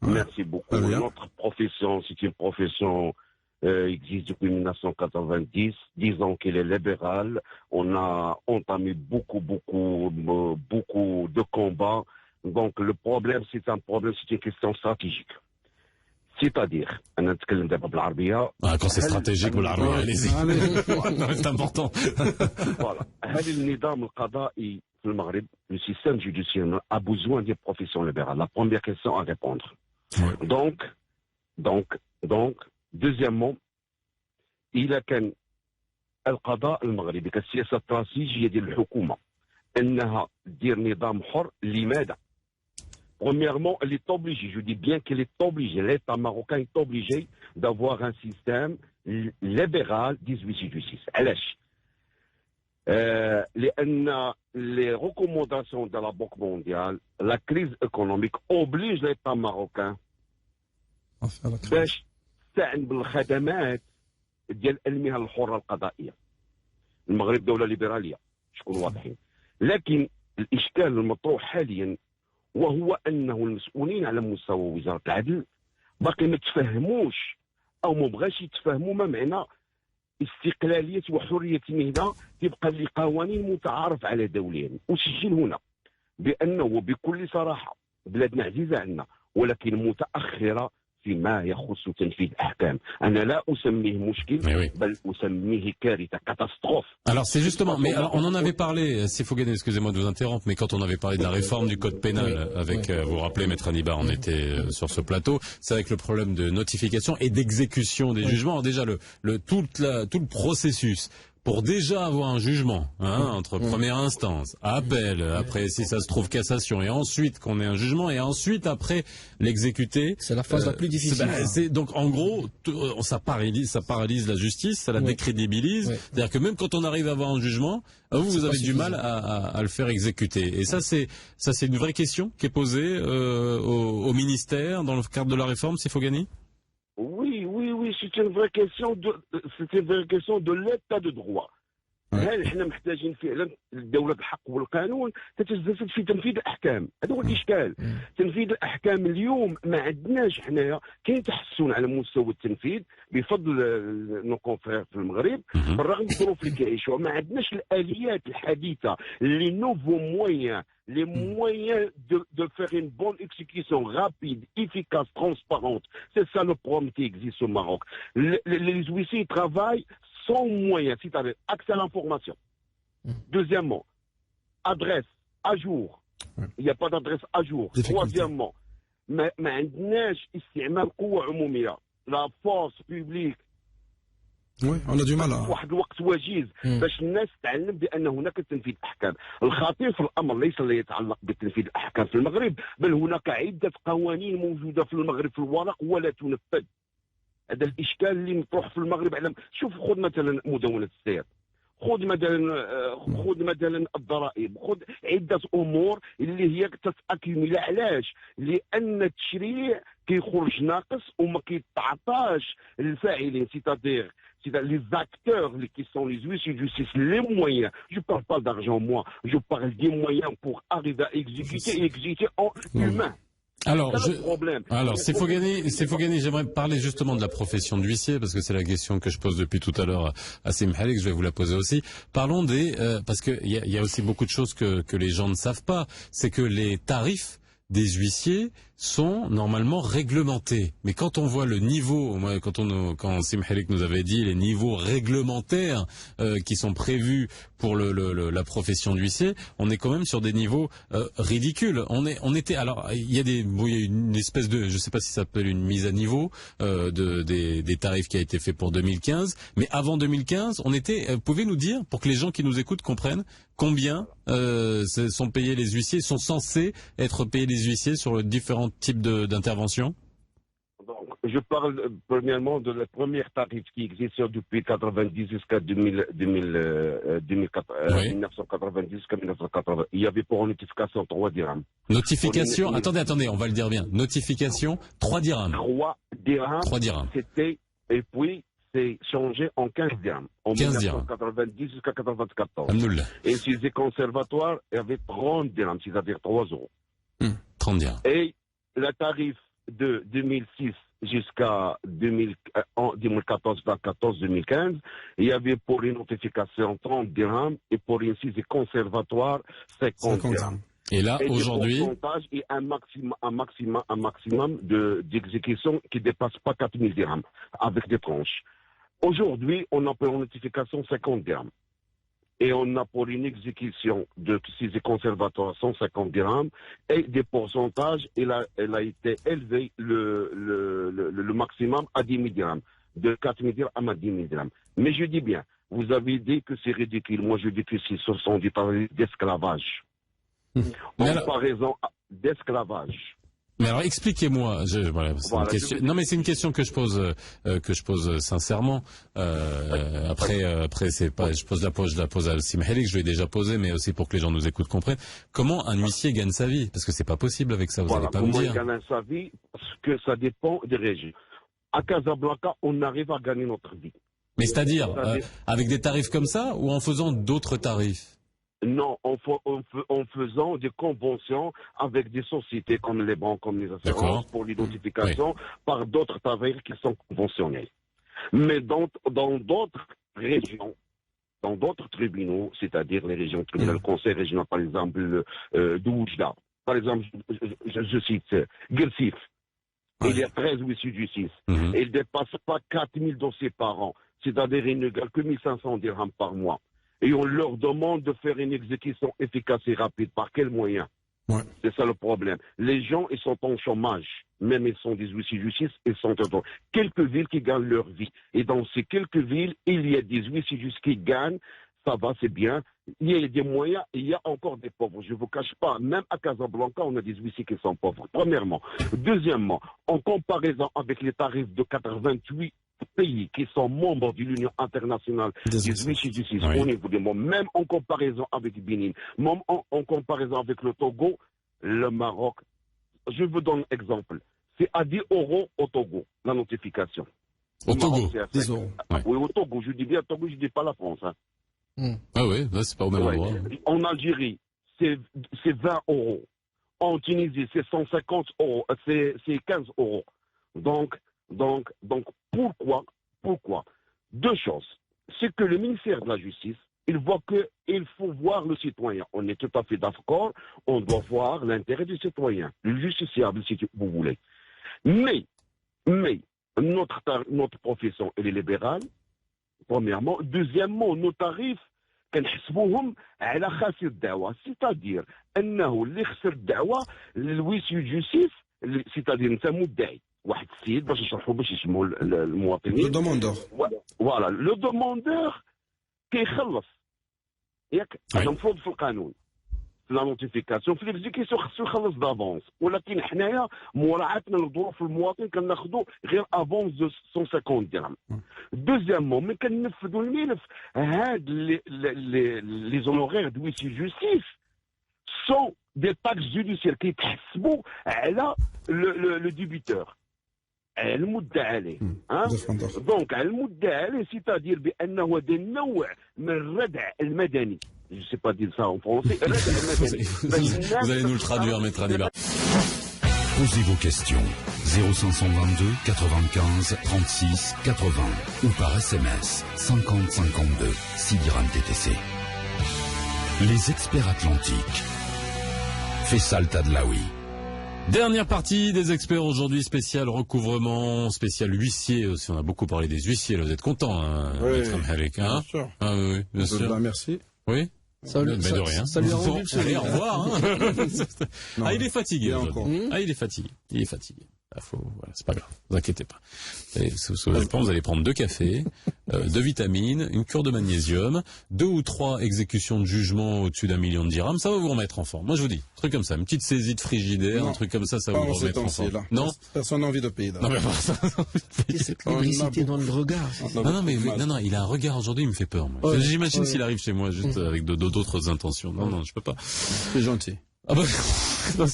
Merci beaucoup. Notre profession, c'est une profession existe depuis 1990. 10 ans qu'elle est libérale. On a entamé beaucoup de combats. Donc le problème, c'est une question stratégique. C'est-à-dire, quand c'est stratégique, vous allez-y. C'est important. Voilà. Le système judiciaire a besoin des professions libérales. La première question à répondre. Donc, deuxièmement, il a qu'un القضاء المغربي كالسياسة التراتيجية ديال الحكومة أنها دير نظام حر لماذا؟ Premièrement, elle est obligée, je dis bien qu'elle est obligée, l'État marocain est obligé d'avoir un système libéral des huissiers de justice. علاش؟ لأن les recommandations de la Banque mondiale, la crise économique oblige l'État marocain باش تستعن بالخدمات ديال المهن الحرة القضائية. المغرب دولة ليبرالية، شكون واضحين. لكن الإشكال المطروح حاليا وهو أنه المسؤولين على مستوى وزارة العدل باقي ما تفهموش أو ما بغاش يتفهموا ما معنى استقلالية وحرية المهنة تبقى لقوانين متعارف على دوليا. أسجل هنا بأنه وبكل صراحة بلادنا عزيزة عنا ولكن متأخرة فيما يخص تنفيذ أحكام. أنا لا أسميه مشكل بل أسميه كارثة catastrophe. Alors c'est justement, mais alors, on en avait parlé, Sifo Ghani, excusez-moi de vous interrompre, mais quand on avait parlé de la réforme du code pénal avec, vous vous rappelez, Maître Hannibal, on était sur ce plateau, c'est avec le problème de notification et d'exécution des jugements. Alors déjà, tout le processus pour déjà avoir un jugement, entre première instance, appel, après si ça se trouve cassation, et ensuite qu'on ait un jugement, et ensuite après l'exécuter. C'est la phase la plus difficile. Donc en gros, ça paralyse la justice, ça la décrédibilise. C'est-à-dire que même quand on arrive à avoir un jugement, vous avez du mal à le faire exécuter. Et ça c'est une vraie question qui est posée au ministère dans le cadre de la réforme, Sifo Ghani? Oui, c'est une vraie question de l'état de droit. هل احنا محتاجين فعلا دولة الحق والقانون تتجسد في تنفيذ الاحكام؟ هذا هو الاشكال. تنفيذ الاحكام اليوم ما عندناش حنايا، كاين تحسن على مستوى التنفيذ بفضل نو كونفرير في المغرب بالرغم من الظروف اللي كيعيشوها. ما عندناش الاليات الحديثه لي نوفو مويان les moyens de faire une bonne exécution rapide, efficace, transparente. C'est ça le problème qui existe au Maroc. Les huissiers travaillent sans moyens, c'est-à-dire accès à l'information. Deuxièmement, adresse à jour. Il n'y a pas d'adresse à jour. Troisièmement, ما عندناش استعمال قوة عمومية. La force publique. Oui, on a du mal à... واحد الوقت وجيز باش الناس تعلم بان هناك تنفيذ احكام. الخطير في الامر ليس اللي يتعلق بتنفيذ الاحكام في المغرب، بل هناك عده قوانين موجوده في المغرب في الورق ولا تنفذ. هذا الاشكال اللي مطروح في المغرب. على شوف، خذ مثلا مدونه السير، خذ مثلا الضرائب، خذ عده امور اللي هي تتاكمل. علاش؟ لان التشريع كيخرج ناقص وما كيتعطاش للفاعلين، سيتادير les acteurs qui sont les huissiers de justice, les moyens. Je ne parle pas d'argent, moi. Je parle des moyens pour arriver à exécuter et exécuter en humain. Alors, Sefogani, j'aimerais parler justement de la profession d'huissier, parce que c'est la question que je pose depuis tout à l'heure à Sim Khalek, je vais vous la poser aussi. Parlons parce que il y a aussi beaucoup de choses que les gens ne savent pas. C'est que les tarifs des huissiers sont normalement réglementés. Mais quand on voit le niveau, quand Sim Khalek nous avait dit les niveaux réglementaires qui sont prévus pour la profession d'huissier, on est quand même sur des niveaux ridicules. Alors il y a une espèce de, je sais pas si ça s'appelle une mise à niveau des tarifs qui a été fait pour 2015, mais avant 2015, pouvez nous dire, pour que les gens qui nous écoutent comprennent, combien sont payés les huissiers, sont censés être payés les huissiers sur les différents types d'interventions? Je parle premièrement de la première tarif qui existe depuis 90 jusqu'à 1990 jusqu'à 1980. Il y avait pour notification 3 dirhams. Notification, attendez, on va le dire bien. Notification, 3 dirhams. 3 dirhams. C'était, et puis, c'est changé en 15 dirhams. En 1990 jusqu'à 1994. Et si les conservatoires, il y avait 30 dirhams, c'est-à-dire 3 euros. 30 dirhams. Et la tarif de 2006 jusqu'à 2014-2015, il y avait pour une notification 30 dirhams et pour une saisie conservatoire 50 dirhams. Et là, aujourd'hui, et un maximum d'exécution qui ne dépasse pas 4000 dirhams avec des tranches. Aujourd'hui, on a pour une notification 50 dirhams. Et on a pour une exécution de saisie conservatoire 150 dirhams et des pourcentages, elle a été élevé le maximum à 10 000 dirhams, de 4 000 dirhams à 10 000 dirhams. Mais je dis bien, vous avez dit que c'est ridicule. Moi, je dis que ce sont des tarifs d'esclavage. Par raison d'esclavage. Mais alors expliquez-moi. Non, mais c'est une question que je pose sincèrement. Après c'est pas, je la pose à Sim Khalek, je l'ai déjà posée, mais aussi pour que les gens nous écoutent comprennent. Comment un huissier gagne sa vie? Parce que c'est pas possible avec ça. Vous allez pas me dire. Comment il gagne sa vie? Parce que ça dépend des régions. À Casablanca, on arrive à gagner notre vie. Mais c'est-à-dire avec des tarifs comme ça ou en faisant d'autres tarifs? Non, en faisant des conventions avec des sociétés comme les banques, comme les assurances, pour l'identification par d'autres tarifs qui sont conventionnels. Mais dans d'autres régions, dans d'autres tribunaux, c'est-à-dire les régions tribunaux, le conseil régional, par exemple, d'Oujda, par exemple, je cite Gersif, il y a 13 huissiers de justice. Il ne dépasse pas 4000 dossiers par an, c'est-à-dire ils ne gagnent que 1500 dirhams par mois. Et on leur demande de faire une exécution efficace et rapide. Par quels moyens? C'est ça le problème. Les gens, ils sont en chômage. Même ils sont des huissiers de justice, ils sont dans quelques villes qui gagnent leur vie. Et dans ces quelques villes, il y a des huissiers de justice qui gagnent. Ça va, c'est bien. Il y a des moyens, il y a encore des pauvres. Je ne vous cache pas, même à Casablanca, on a des huissiers qui sont pauvres. Premièrement. Deuxièmement, en comparaison avec les tarifs de 88 pays qui sont membres de l'Union internationale des huissiers de justice au niveau du monde, même en comparaison avec Bénin, même en comparaison avec le Togo, le Maroc, je vous donne un exemple. C'est à 10 euros au Togo, la notification. Au Togo. 10 euros. Ouais. Oui, au Togo. Je dis bien Togo, je dis pas la France. Hein. Ah oui, là, c'est pas au même Ouais. endroit. En Algérie, c'est 20 euros. En Tunisie, c'est 150 euros. C'est 15 euros. Donc, pourquoi? Deux choses. C'est que le ministère de la Justice, il voit qu'il faut voir le citoyen. On est tout à fait d'accord. On doit voir l'intérêt du citoyen, le justiciable, si vous voulez. Mais, notre profession, elle est libérale, premièrement. Deuxièmement, nos tarifs, كنحسبوهم على خاسر الدعوة. C'est-à-dire, أنه اللي خسر الدعوة الويسيو جوستيس، c'est-à-dire أنت مدعي. واحد السيد باش نشرحوا باش يسمعوا المواطنين. Le demandeur. Voilà, le demandeur كيخلص ياك هذا مفروض في القانون. في لا نوتيفيكاسيون في ليكزيكيسيون خصو يخلص دافونس، ولكن حنايا مراعاتنا لظروف المواطن كناخذوا غير افونس دو 150 درهم. دوزيامون ملي كننفذوا الملف هاد لي زونوغير دو ويسي جوستيس سون دي تاكس جوديسيير كيتحسبوا على لو ديبيتور، المدعى عليه. دونك على المدعى عليه سيتادير بانه هذا النوع من الردع المدني. Je ne sais pas dire ça en français. Vous allez nous le traduire, Maître Hannibal. Posez vos questions. 0522 95 36 80 ou par SMS 50 52 6 dirhams TTC. Les experts atlantiques. Faisal Tadlaoui. Dernière partie des experts aujourd'hui, spécial recouvrement, spécial huissier aussi. On a beaucoup parlé des huissiers, là, vous êtes content, hein, Maître Mhalek, hein? Bien sûr. Ah oui, bien sûr. Merci. Oui. Ça Mais de rien. Ça lui a rendu le Allez, au revoir. Hein. Non, Ah, il est fatigué. encore. Ah, il est fatigué. Il est fatigué. Ah, voilà, c'est pas grave. Vous inquiétez pas. Vous allez prendre 2 cafés, 2 vitamines, une cure de magnésium, 2 ou 3 exécutions de jugement au-dessus d'1 million de dirhams. Ça va vous remettre en forme. Moi, je vous dis, un truc comme ça, une petite saisie de frigidaire, un truc comme ça va vous remettre en forme. Là. Non? Personne n'a envie de payer. Là. Non, mais ça. Cette publicité dans le regard. Non, il a un regard aujourd'hui, il me fait peur, moi. J'imagine s'il arrive chez moi juste avec d'autres intentions. Non, je peux pas. C'est gentil. Ah bah,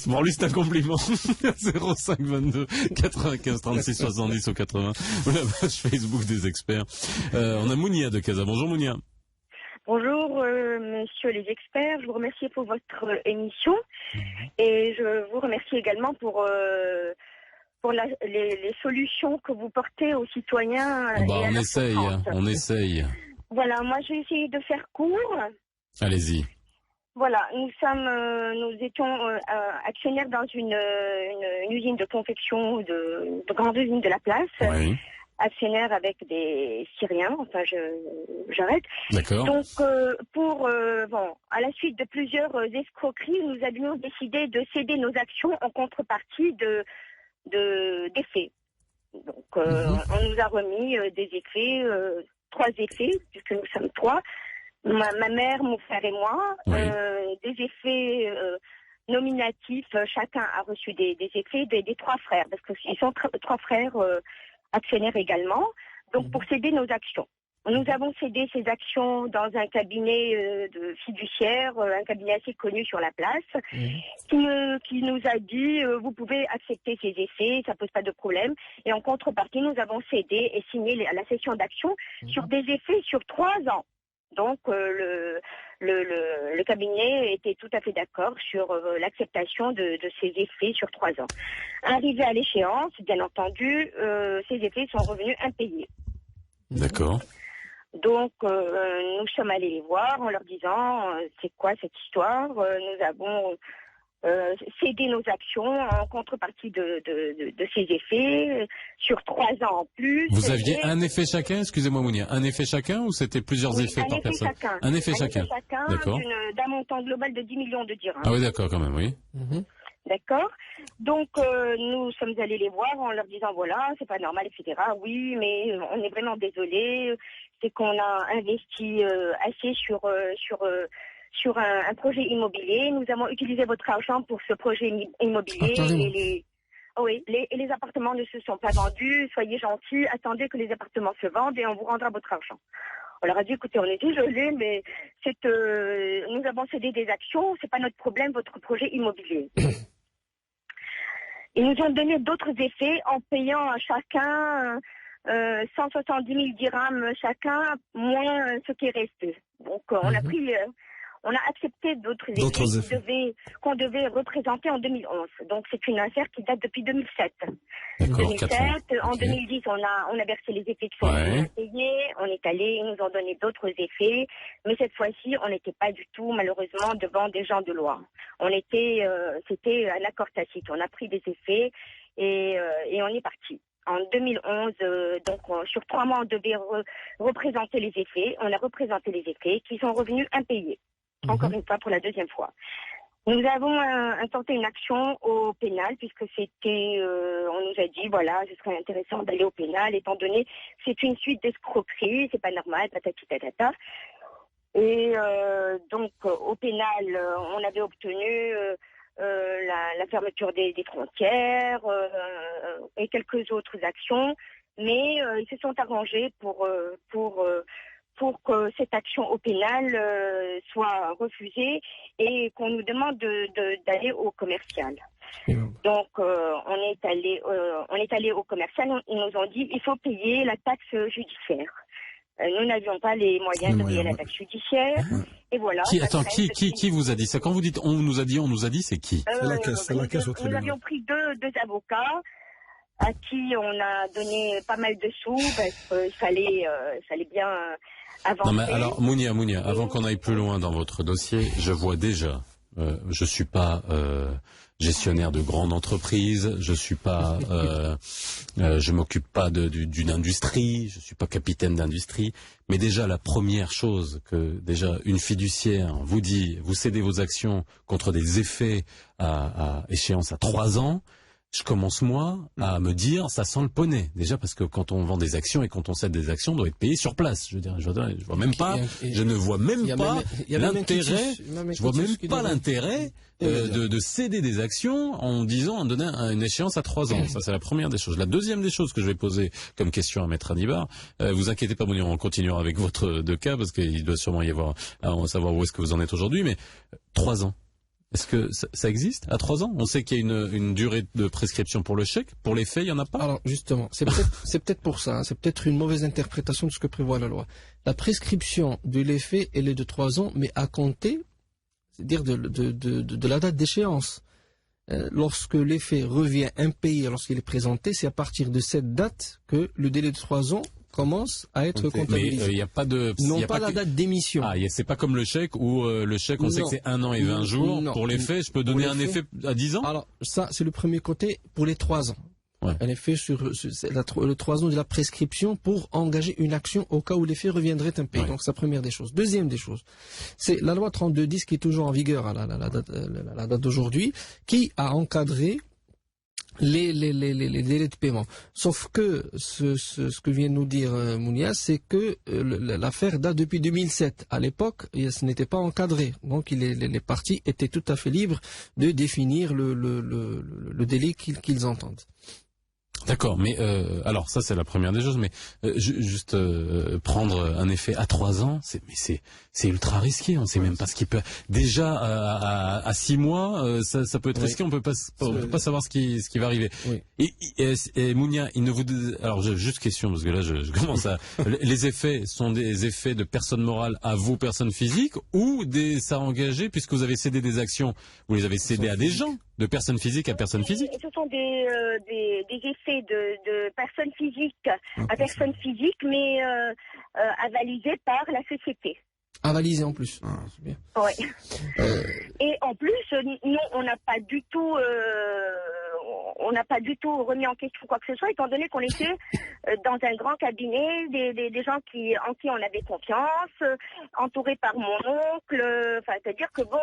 bon, lui c'est un compliment. 05 22 95 36 70 ou 80 ou la page Facebook des experts. On a Mounia de Casa. Bonjour Mounia. Bonjour messieurs les experts, je vous remercie pour votre émission et je vous remercie également pour les solutions que vous portez aux citoyens. On essaye. Voilà, moi j'ai essayé de faire court. Allez-y. Voilà, nous étions actionnaires dans une usine de confection, de grande usine de la place. Oui. Actionnaires avec des Syriens, enfin j'arrête. D'accord. Donc à la suite de plusieurs escroqueries, nous avions décidé de céder nos actions en contrepartie d'effets. Donc on nous a remis des effets, 3 effets, puisque nous sommes 3. Ma mère, mon frère et moi, des effets nominatifs, chacun a reçu des effets des 3 frères, parce qu'ils sont 3 frères actionnaires également, donc pour céder nos actions. Nous avons cédé ces actions dans un cabinet de fiduciaire, un cabinet assez connu sur la place, qui nous a dit vous pouvez accepter ces effets, ça pose pas de problème. Et en contrepartie, nous avons cédé et signé la cession d'actions sur des effets sur 3 ans. Donc le cabinet était tout à fait d'accord sur l'acceptation de ces effets sur 3 ans. Arrivé à l'échéance, bien entendu, ces effets sont revenus impayés. D'accord. Donc nous sommes allés les voir en leur disant c'est quoi cette histoire, nous avons cédé nos actions en contrepartie de ces effets sur 3 ans en plus. Vous aviez un effet chacun, excusez-moi Mounia, un effet chacun ou c'était plusieurs effets par personne? Un effet chacun. D'accord. D'un montant global de 10 millions de dirhams. Ah oui, d'accord, quand même, oui. D'accord. Donc nous sommes allés les voir en leur disant voilà, c'est pas normal, etc. Oui, mais on est vraiment désolé, c'est qu'on a investi assez sur un projet immobilier. Nous avons utilisé votre argent pour ce projet immobilier. Et les appartements ne se sont pas vendus. Soyez gentils, attendez que les appartements se vendent et on vous rendra votre argent. On leur a dit écoutez, on est désolé, mais nous avons cédé des actions, c'est pas notre problème, votre projet immobilier. Ils nous ont donné d'autres effets en payant à chacun 170 000 dirhams chacun, moins ce qui est resté. Donc on a pris, on a accepté d'autres effets qu'on devait représenter en 2011. Donc c'est une affaire qui date depuis 2007. D'accord, 2007, en 2010, on a versé les effets qui sont payés, on est allé, ils nous ont donné d'autres effets, mais cette fois-ci, on n'était pas du tout, malheureusement, devant des gens de loi. On était, c'était un accord tacite. On a pris des effets et on est parti. En 2011, donc sur 3 mois, on devait représenter les effets. On a représenté les effets qui sont revenus impayés. Encore une fois, pour la deuxième fois. Nous avons intenté une action au pénal puisque c'était, on nous a dit, voilà, ce serait intéressant d'aller au pénal étant donné que c'est une suite d'escroqueries, c'est pas normal, patati patata. Et donc au pénal, on avait obtenu la fermeture des frontières et quelques autres actions, mais ils se sont arrangés pour que cette action au pénal soit refusée et qu'on nous demande d'aller au commercial. Donc on est allé au commercial, ils nous ont dit il faut payer la taxe judiciaire. Nous n'avions pas les moyens de payer la taxe judiciaire. Et voilà. Qui vous a dit ça? Quand vous dites on nous a dit, c'est qui? C'est la caisse au tribunal. Nous avions pris deux avocats à qui on a donné pas mal de sous parce qu'il fallait bien avancer. Non mais alors Mounia, avant qu'on aille plus loin dans votre dossier, je vois déjà, je suis pas gestionnaire de grande entreprise, je suis pas, je m'occupe pas d'une industrie, je suis pas capitaine d'industrie, mais déjà la première chose que déjà une fiduciaire vous dit, vous cédez vos actions contre des effets à échéance à 3 ans. Je commence moi à me dire ça sent le poney déjà parce que quand on vend des actions et quand on cède des actions on doit être payé sur place. Je veux dire, je vois même pas, je ne vois même pas l'intérêt, je vois même pas l'intérêt de céder des actions en disant en donnant une échéance à 3 ans. Ça c'est la première des choses. La deuxième des choses que je vais poser comme question à Maître Annibar, vous inquiétez pas Mounir, on continuera avec votre 2 cas parce qu'il doit sûrement y avoir à savoir où est-ce que vous en êtes aujourd'hui, mais 3 ans. Est-ce que ça existe à 3 ans? On sait qu'il y a une durée de prescription pour le chèque. Pour les faits, il n'y en a pas. Alors justement, c'est peut-être pour ça. Hein, c'est peut-être une mauvaise interprétation de ce que prévoit la loi. La prescription de l'effet, elle est de 3 ans, mais à compter, c'est-à-dire de la date d'échéance. Lorsque l'effet revient impayé lorsqu'il est présenté, c'est à partir de cette date que le délai de 3 ans commence à être comptabilisé. Mais il n'y a pas de... Non, pas la date d'émission. Ah, c'est pas comme le chèque où le chèque, on sait que c'est 1 an et 20 jours. Non. Pour les faits, je peux donner un effet à 10 ans? Alors, ça, c'est le premier côté pour les 3 ans. Ouais. Un effet sur le 3 ans de la prescription pour engager une action au cas où l'effet reviendrait impayé. Ouais. Donc, c'est la première des choses. Deuxième des choses, c'est la loi 3210 qui est toujours en vigueur à la date d'aujourd'hui, qui a encadré les délais de paiement. Sauf que ce que vient de nous dire Mounia, c'est que l'affaire date depuis 2007. À l'époque, ce n'était pas encadré. Donc les parties étaient tout à fait libres de définir le délai qu'ils entendent. D'accord, mais alors ça c'est la première des choses, mais juste prendre un effet à 3 ans, c'est ultra risqué. On sait même pas ce qui peut. Déjà à 6 mois, ça peut être risqué. On peut pas savoir ce qui va arriver. Oui. Et Mounia, il ne vous alors juste question parce que là je commence à les effets sont des effets de personnes morales à vous personnes physiques ou ça engagé puisque vous avez cédé des actions, vous les avez cédées à des gens. De personnes physiques à personnes physiques? Ce sont des effets de personnes physiques à personnes physiques, mais avalisés par la société. Avalisés en plus. C'est bien. Ouais. Et en plus, nous, on n'a pas du tout remis en question quoi que ce soit, étant donné qu'on était dans un grand cabinet, des gens en qui on avait confiance, entourés par mon oncle. Enfin, c'est-à-dire que bon,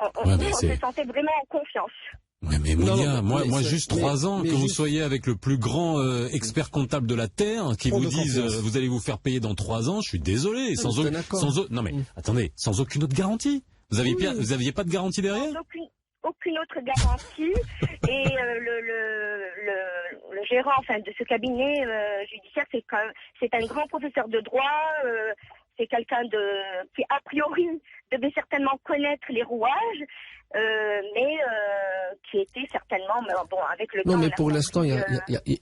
on se sentait vraiment en confiance. Mais Mounia, moi juste 3 ans que vous soyez avec le plus grand expert comptable de la terre qui vous dise vous allez vous faire payer dans 3 ans, je suis désolé, non mais attendez, sans aucune autre garantie. Vous aviez pas de garantie derrière? Aucune autre garantie et le gérant de ce cabinet judiciaire c'est un grand professeur de droit, c'est quelqu'un qui a priori devait certainement connaître les rouages, mais qui était certainement, bon, avec le temps... Non, mais on a pour l'instant, il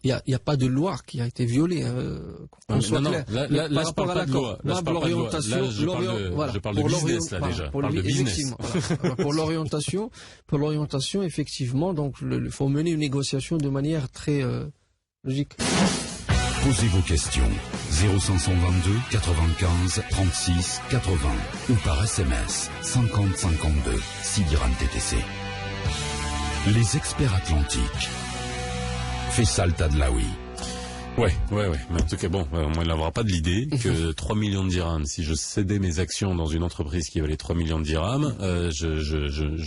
n'y a pas de loi qui a été violée. Non, là, je parle pas de loi. Là, je parle pas de loi. Là, je parle de business, là, déjà. Pour l'orientation, effectivement, donc, il faut mener une négociation de manière très logique. Posez vos questions 0522 95 36 80 ou par SMS 50 52 6 dirhams TTC. Les experts atlantiques. Faisal Tadlaoui. Ouais. Mais en tout cas, bon, moi, il n'aura pas de l'idée que 3 millions de dirhams, si je cédais mes actions dans une entreprise qui valait 3 millions de dirhams,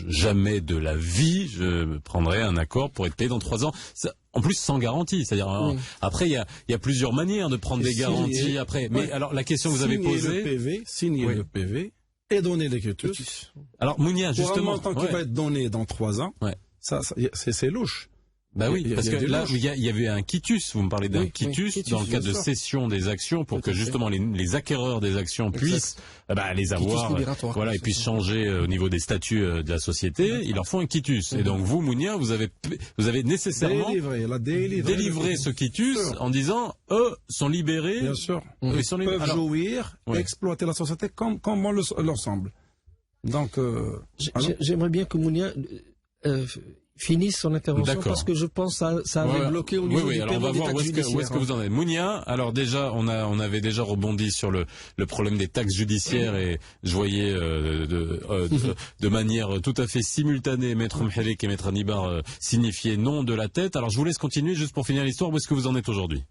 jamais de la vie, je prendrais un accord pour être payé dans 3 ans. Ça, en plus, sans garantie. C'est-à-dire, après, il y a plusieurs manières de prendre des garanties après. Mais alors, la question que vous avez posée. Signer le PV et donner les quitus. Alors, Mounia, justement. Pour un montant qui va être donné dans 3 ans. Ouais. Ça, c'est louche. Bah oui, parce que là, il y avait un quitus. Vous me parlez d'un quitus dans le cadre de cession des actions pour que justement les acquéreurs des actions puissent les avoir, voilà, et puissent changer au niveau des statuts de la société. Ils leur font un quitus. Et donc vous, Mounia, vous avez nécessairement délivré ce quitus en disant eux sont libérés. Bien sûr. Ils peuvent jouir, exploiter la société comme bon leur semble. Donc, j'aimerais bien que Mounia finisse son intervention parce que je pense que ça avait bloqué au niveau du alors paiement on va voir où est-ce que vous en êtes. Mounia, alors déjà on avait déjà rebondi sur le problème des taxes judiciaires et je voyais de manière tout à fait simultanée Maître Mhelek et Maître Anibar signifier non de la tête. Alors je vous laisse continuer juste pour finir l'histoire. Où est-ce que vous en êtes aujourd'hui?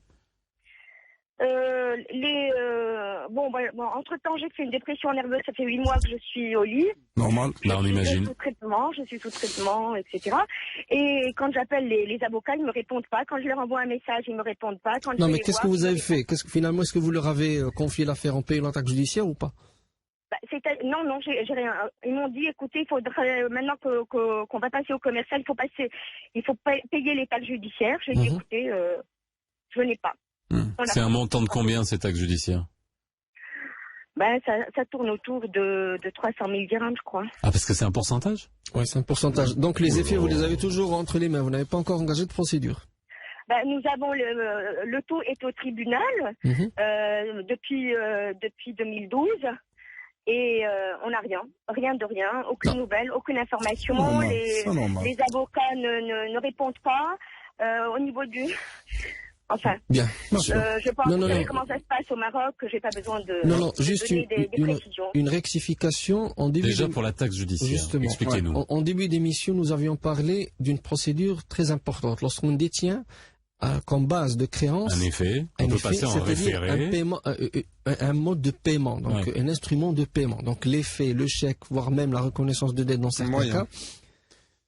Entre-temps, j'ai fait une dépression nerveuse, ça fait 8 mois que je suis au lit. Normal, là on imagine. Je suis sous traitement, etc. Et quand j'appelle les avocats, ils me répondent pas. Quand je leur envoie un message, ils me répondent pas. Quand non, mais qu'est-ce que vous avez fait? Finalement, est-ce que vous leur avez confié l'affaire en payant la taxe judiciaire ou pas? Non, j'ai rien. Ils m'ont dit, écoutez, il faudrait, maintenant qu'on va passer au commercial, il faut payer les taxes judiciaires. J'ai dit, écoutez, je n'ai pas. C'est un montant de combien ces taxes judiciaires? Ça tourne autour de 300 000 dirhams, je crois. Ah, parce que c'est un pourcentage? Oui, c'est un pourcentage. Donc les effets, vous les avez toujours entre les mains. Vous n'avez pas encore engagé de procédure. Nous avons le taux est au tribunal depuis 2012 et on n'a rien de rien, aucune nouvelle, aucune information. Les avocats ne répondent pas au niveau du. Enfin, bien. Je pense que comment ça se passe au Maroc, que j'ai pas besoin de juste donner des précisions. Une rectification en début. Déjà pour la taxe judiciaire. Justement, expliquez-nous. En début d'émission, nous avions parlé d'une procédure très importante. Lorsqu'on détient comme base de créance, un effet, on peut passer en référé, un mode de paiement, donc un instrument de paiement. Donc l'effet, le chèque, voire même la reconnaissance de dette dans certains cas.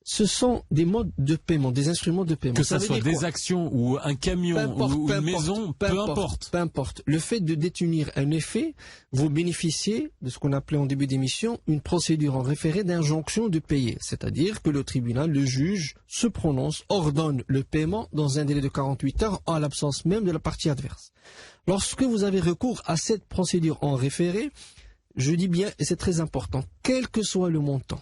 Ce sont des modes de paiement, des instruments de paiement. Que ça soit des actions ou un camion ou une maison, peu importe. Peu importe. Le fait de détenir un effet, vous bénéficiez de ce qu'on appelait en début d'émission une procédure en référé d'injonction de payer. C'est-à-dire que le tribunal, le juge, se prononce, ordonne le paiement dans un délai de 48 heures en l'absence même de la partie adverse. Lorsque vous avez recours à cette procédure en référé, je dis bien, et c'est très important, quel que soit le montant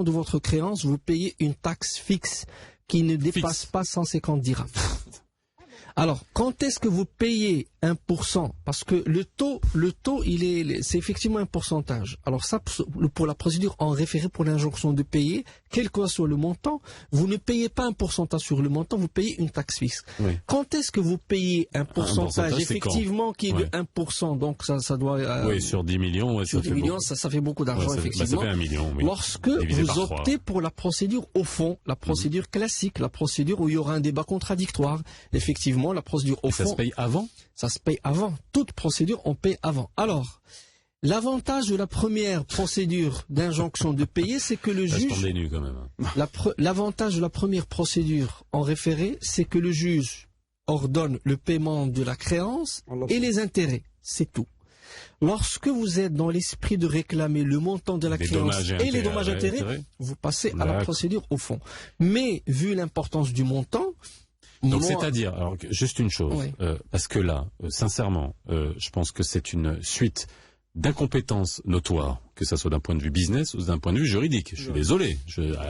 de votre créance, vous payez une taxe fixe qui ne dépasse pas 150 dirhams. Alors, quand est-ce que vous payez 1%? Parce que le taux, c'est effectivement un pourcentage. Alors ça, pour la procédure en référé pour l'injonction de payer, quel que soit le montant, vous ne payez pas un pourcentage sur le montant, vous payez une taxe fixe. Oui. Quand est-ce que vous payez un pourcentage effectivement qui est de 1%? Donc ça doit... oui, sur 10 millions. Sur 10 millions, ça fait beaucoup d'argent, effectivement. Ça fait 1 million, oui. Lorsque vous optez pour la procédure au fond, la procédure classique, la procédure où il y aura un débat contradictoire, effectivement, la procédure au fond... Ça se paye avant? Ça se paye avant. Toute procédure, on paye avant. Alors, l'avantage de la première procédure d'injonction de payer, c'est que le juge... quand même. L'avantage de la première procédure en référé, c'est que le juge ordonne le paiement de la créance et les intérêts. C'est tout. Lorsque vous êtes dans l'esprit de réclamer le montant de la créance et les dommages intérêts, vous passez à la procédure au fond. Mais, vu l'importance du montant... Donc c'est-à-dire, alors juste une chose, parce que là, sincèrement, je pense que c'est une suite d'incompétence notoire que ça soit d'un point de vue business ou d'un point de vue juridique. Je suis désolé,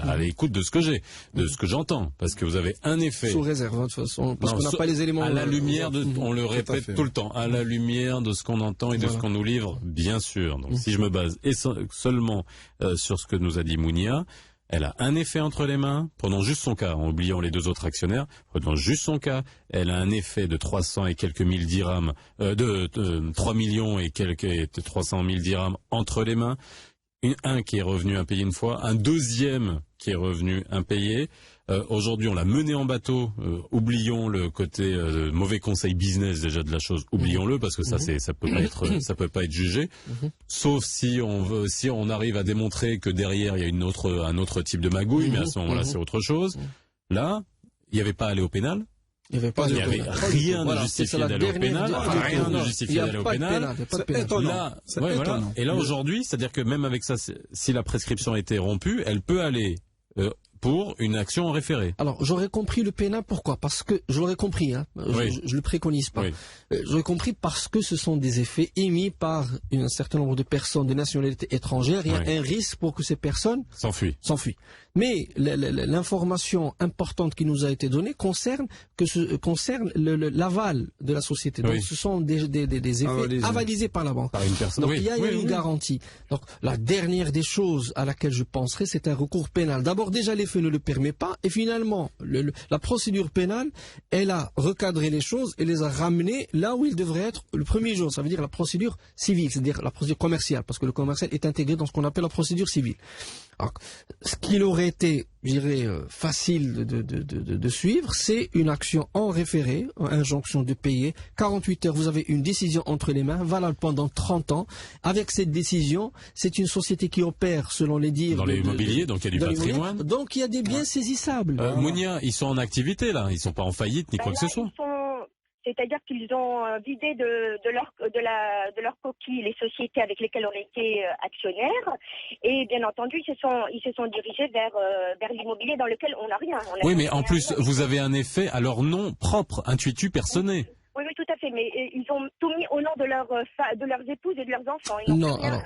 à l'écoute de ce que j'ai, de ce que j'entends, parce que vous avez un effet. Sous réserve, de toute façon, parce qu'on n'a pas les éléments. À la lumière de, on le répète tout le temps, à la lumière de ce qu'on entend et de ce qu'on nous livre, bien sûr. Donc si je me base seulement sur ce que nous a dit Mounia, elle a un effet entre les mains, prenons juste son cas, en oubliant les deux autres actionnaires, prenons juste son cas, elle a un effet de 300 et quelques mille dirhams, 3 millions et 300 000 dirhams entre les mains, un qui est revenu impayé une fois, un deuxième qui est revenu impayé. Aujourd'hui, on l'a mené en bateau. Oublions le côté mauvais conseil business déjà de la chose. Oublions-le parce que ça peut pas être jugé. Sauf si on arrive à démontrer que derrière il y a un autre type de magouille, mais à ce moment-là, c'est autre chose. Là, il n'y avait pas à aller au pénal. Il n'y avait rien de justifié d'aller au pénal. Rien de justifié d'aller au pénal. Et là, aujourd'hui, c'est-à-dire que même avec ça, si la prescription a été rompue, elle peut aller pour une action en référé. Alors, j'aurais compris le pénal, pourquoi? Parce que, j'aurais compris, hein, je le préconise pas. Oui. J'aurais compris parce que ce sont des effets émis par un certain nombre de personnes de nationalité étrangère. Il y a un risque pour que ces personnes s'enfuient. Mais l'information importante qui nous a été donnée concerne l'aval de la société. Donc, ce sont des effets avalisés par la banque. Par une personne. Donc, il y a une garantie. Donc, la dernière des choses à laquelle je penserai, c'est un recours pénal. D'abord, déjà, les faits ne le permet pas, et finalement, la procédure pénale, elle a recadré les choses et les a ramenées là où il devrait être le premier jour. Ça veut dire la procédure civile, c'est-à-dire la procédure commerciale, parce que le commercial est intégré dans ce qu'on appelle la procédure civile. Alors, ce qu'il aurait été, je dirais, facile de suivre, c'est une action en référé, injonction de payer. 48 heures, vous avez une décision entre les mains, valable pendant 30 ans. Avec cette décision, c'est une société qui opère, selon les dires... Dans l'immobilier, donc il y a du patrimoine. Donc il y a des biens saisissables. Mounia, ils sont en activité, là. Ils sont pas en faillite, ni quoi que ce soit. C'est-à-dire qu'ils ont vidé de leur coquille les sociétés avec lesquelles on était actionnaires, et bien entendu ils se sont dirigés vers l'immobilier dans lequel on n'a rien. Oui, mais en plus vous avez un effet à leur nom propre, intuitu, personné. Oui, tout à fait, mais ils ont tout mis au nom de leurs épouses et de leurs enfants. Non, alors...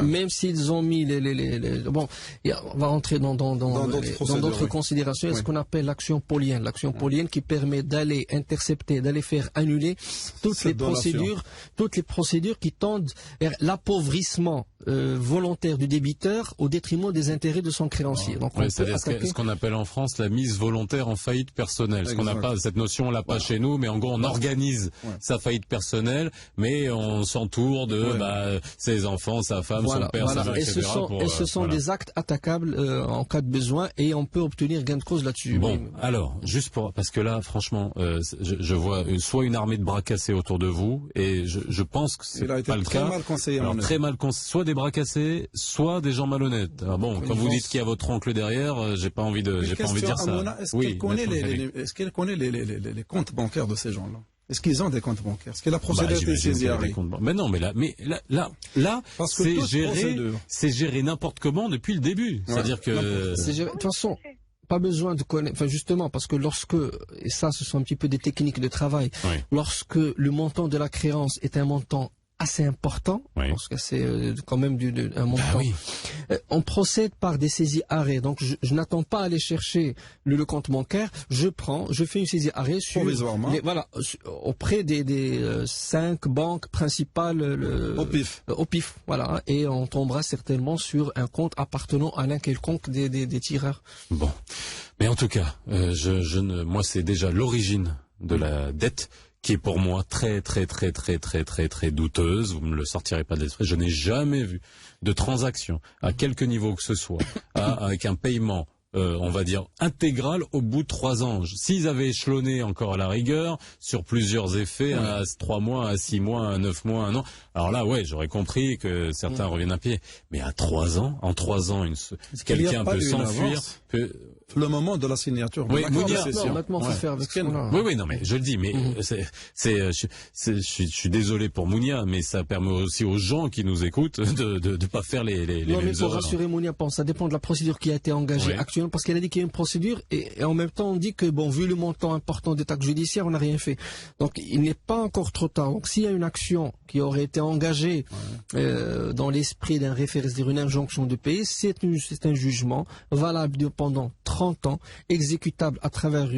Même s'ils ont mis bon, on va rentrer dans d'autres considérations. Il y a ce qu'on appelle l'action polienne. L'action polienne qui permet d'aller intercepter, d'aller faire annuler toutes les procédures qui tendent vers l'appauvrissement volontaire du débiteur au détriment des intérêts de son créancier. Donc, c'est-à-dire ce qu'on appelle en France la mise volontaire en faillite personnelle. Ce qu'on n'a pas, cette notion, on l'a pas chez nous, mais en gros, on organise sa faillite personnelle, mais on s'entoure de ses enfants, sa femme, son père, sa mère, etc. Ce sont des actes attaquables en cas de besoin, et on peut obtenir gain de cause là-dessus. Bon, alors, juste parce que là, franchement, je vois soit une armée de bras cassés autour de vous, et je pense que c'est pas le cas. Très mal conseillé, soit des bras cassés, soit des gens malhonnêtes. Alors bon, quand vous dites qu'il y a votre oncle derrière, j'ai pas envie de dire ça. Est-ce qu'elle connaît les comptes bancaires de ces gens-là? Est-ce qu'ils ont des comptes bancaires? Est-ce que la procédure est saisie? Mais non, là, c'est géré n'importe comment depuis le début. C'est-à-dire que... De toute façon, pas besoin de connaître, enfin justement, parce que et ça, ce sont un petit peu des techniques de travail, lorsque le montant de la créance est un montant assez important, parce que c'est quand même un montant. On procède par des saisies arrêts. Donc je n'attends pas à aller chercher le compte bancaire. Je fais une saisie arrêt auprès des 5 banques principales au pif. Voilà, et on tombera certainement sur un compte appartenant à l'un quelconque des tireurs. Bon, mais en tout cas, moi c'est déjà l'origine de la dette qui est pour moi très douteuse. Vous me le sortirez pas de l'esprit. Je n'ai jamais vu de transaction à quelque niveau que ce soit avec un paiement on va dire intégral au bout de 3 ans. S'ils avaient échelonné encore à la rigueur sur plusieurs effets, à 3 mois, à 6 mois, à 9 mois, 1 an, alors là j'aurais compris que certains reviennent à pied. Mais à 3 ans, en 3 ans, quelqu'un peut s'enfuir. le moment de la signature. Oui, Mounia, maintenant, faut faire avec ce qu'on a. Oui, non, mais je le dis, mais je suis désolé pour Mounia, mais ça permet aussi aux gens qui nous écoutent de pas faire les non, mais mêmes pour erreurs. rassurer Mounia, ça dépend de la procédure qui a été engagée actuellement, parce qu'elle a dit qu'il y a une procédure, et en même temps, on dit que, bon, vu le montant important des taxes judiciaires, on n'a rien fait. Donc, il n'est pas encore trop tard. Donc, s'il y a une action qui aurait été engagée dans l'esprit d'un référé, c'est-à-dire une injonction de payer, c'est un jugement valable pendant 30 ans, exécutable à travers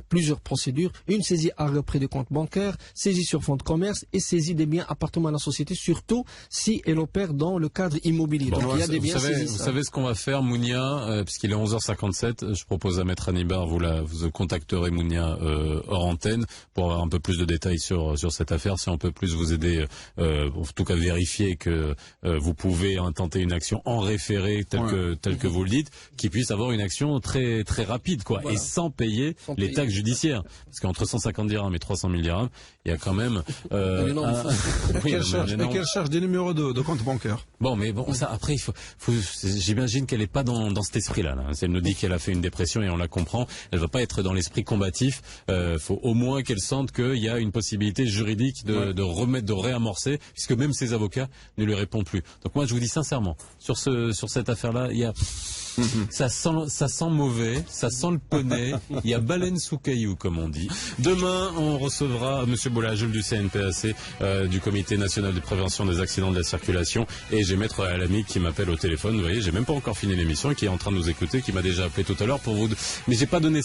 plusieurs procédures, une saisie à repris de compte bancaire, saisie sur fonds de commerce et saisie des biens appartenant à la société, surtout si elle opère dans le cadre immobilier. Bon, donc il y a des biens saisis. Vous savez ce qu'on va faire, Mounia, puisqu'il est 11h57, je propose à Maître Hannibal, vous contacterez Mounia hors antenne pour avoir un peu plus de détails sur cette affaire, si on peut plus vous aider, en tout cas vérifier que vous pouvez intenter une action en référé tel que vous le dites, qui puisse avoir une action très très rapide, quoi, et sans payer les taxes judiciaires, parce qu'entre 150 dirhams et 300 000 dirhams, il y a quand même qu'elle cherche des numéros de compte bancaire. Bon, mais bon, ça après j'imagine qu'elle est pas dans cet esprit-là. Là. Elle nous dit qu'elle a fait une dépression et on la comprend. Elle va pas être dans l'esprit combatif. Faut au moins qu'elle sente qu'il y a une possibilité juridique de réamorcer, puisque même ses avocats ne lui répondent plus. Donc moi, je vous dis sincèrement, sur cette affaire-là, il y a ça sent mauvais, ça sent le poney, il y a baleine sous caillou, comme on dit. Demain, on recevra Monsieur Boulahjoul du CNPAC, du Comité National de Prévention des Accidents de la Circulation, et j'ai Maître Alami qui m'appelle au téléphone, vous voyez, j'ai même pas encore fini l'émission, et qui est en train de nous écouter, qui m'a déjà appelé tout à l'heure pour vous... Mais j'ai pas donné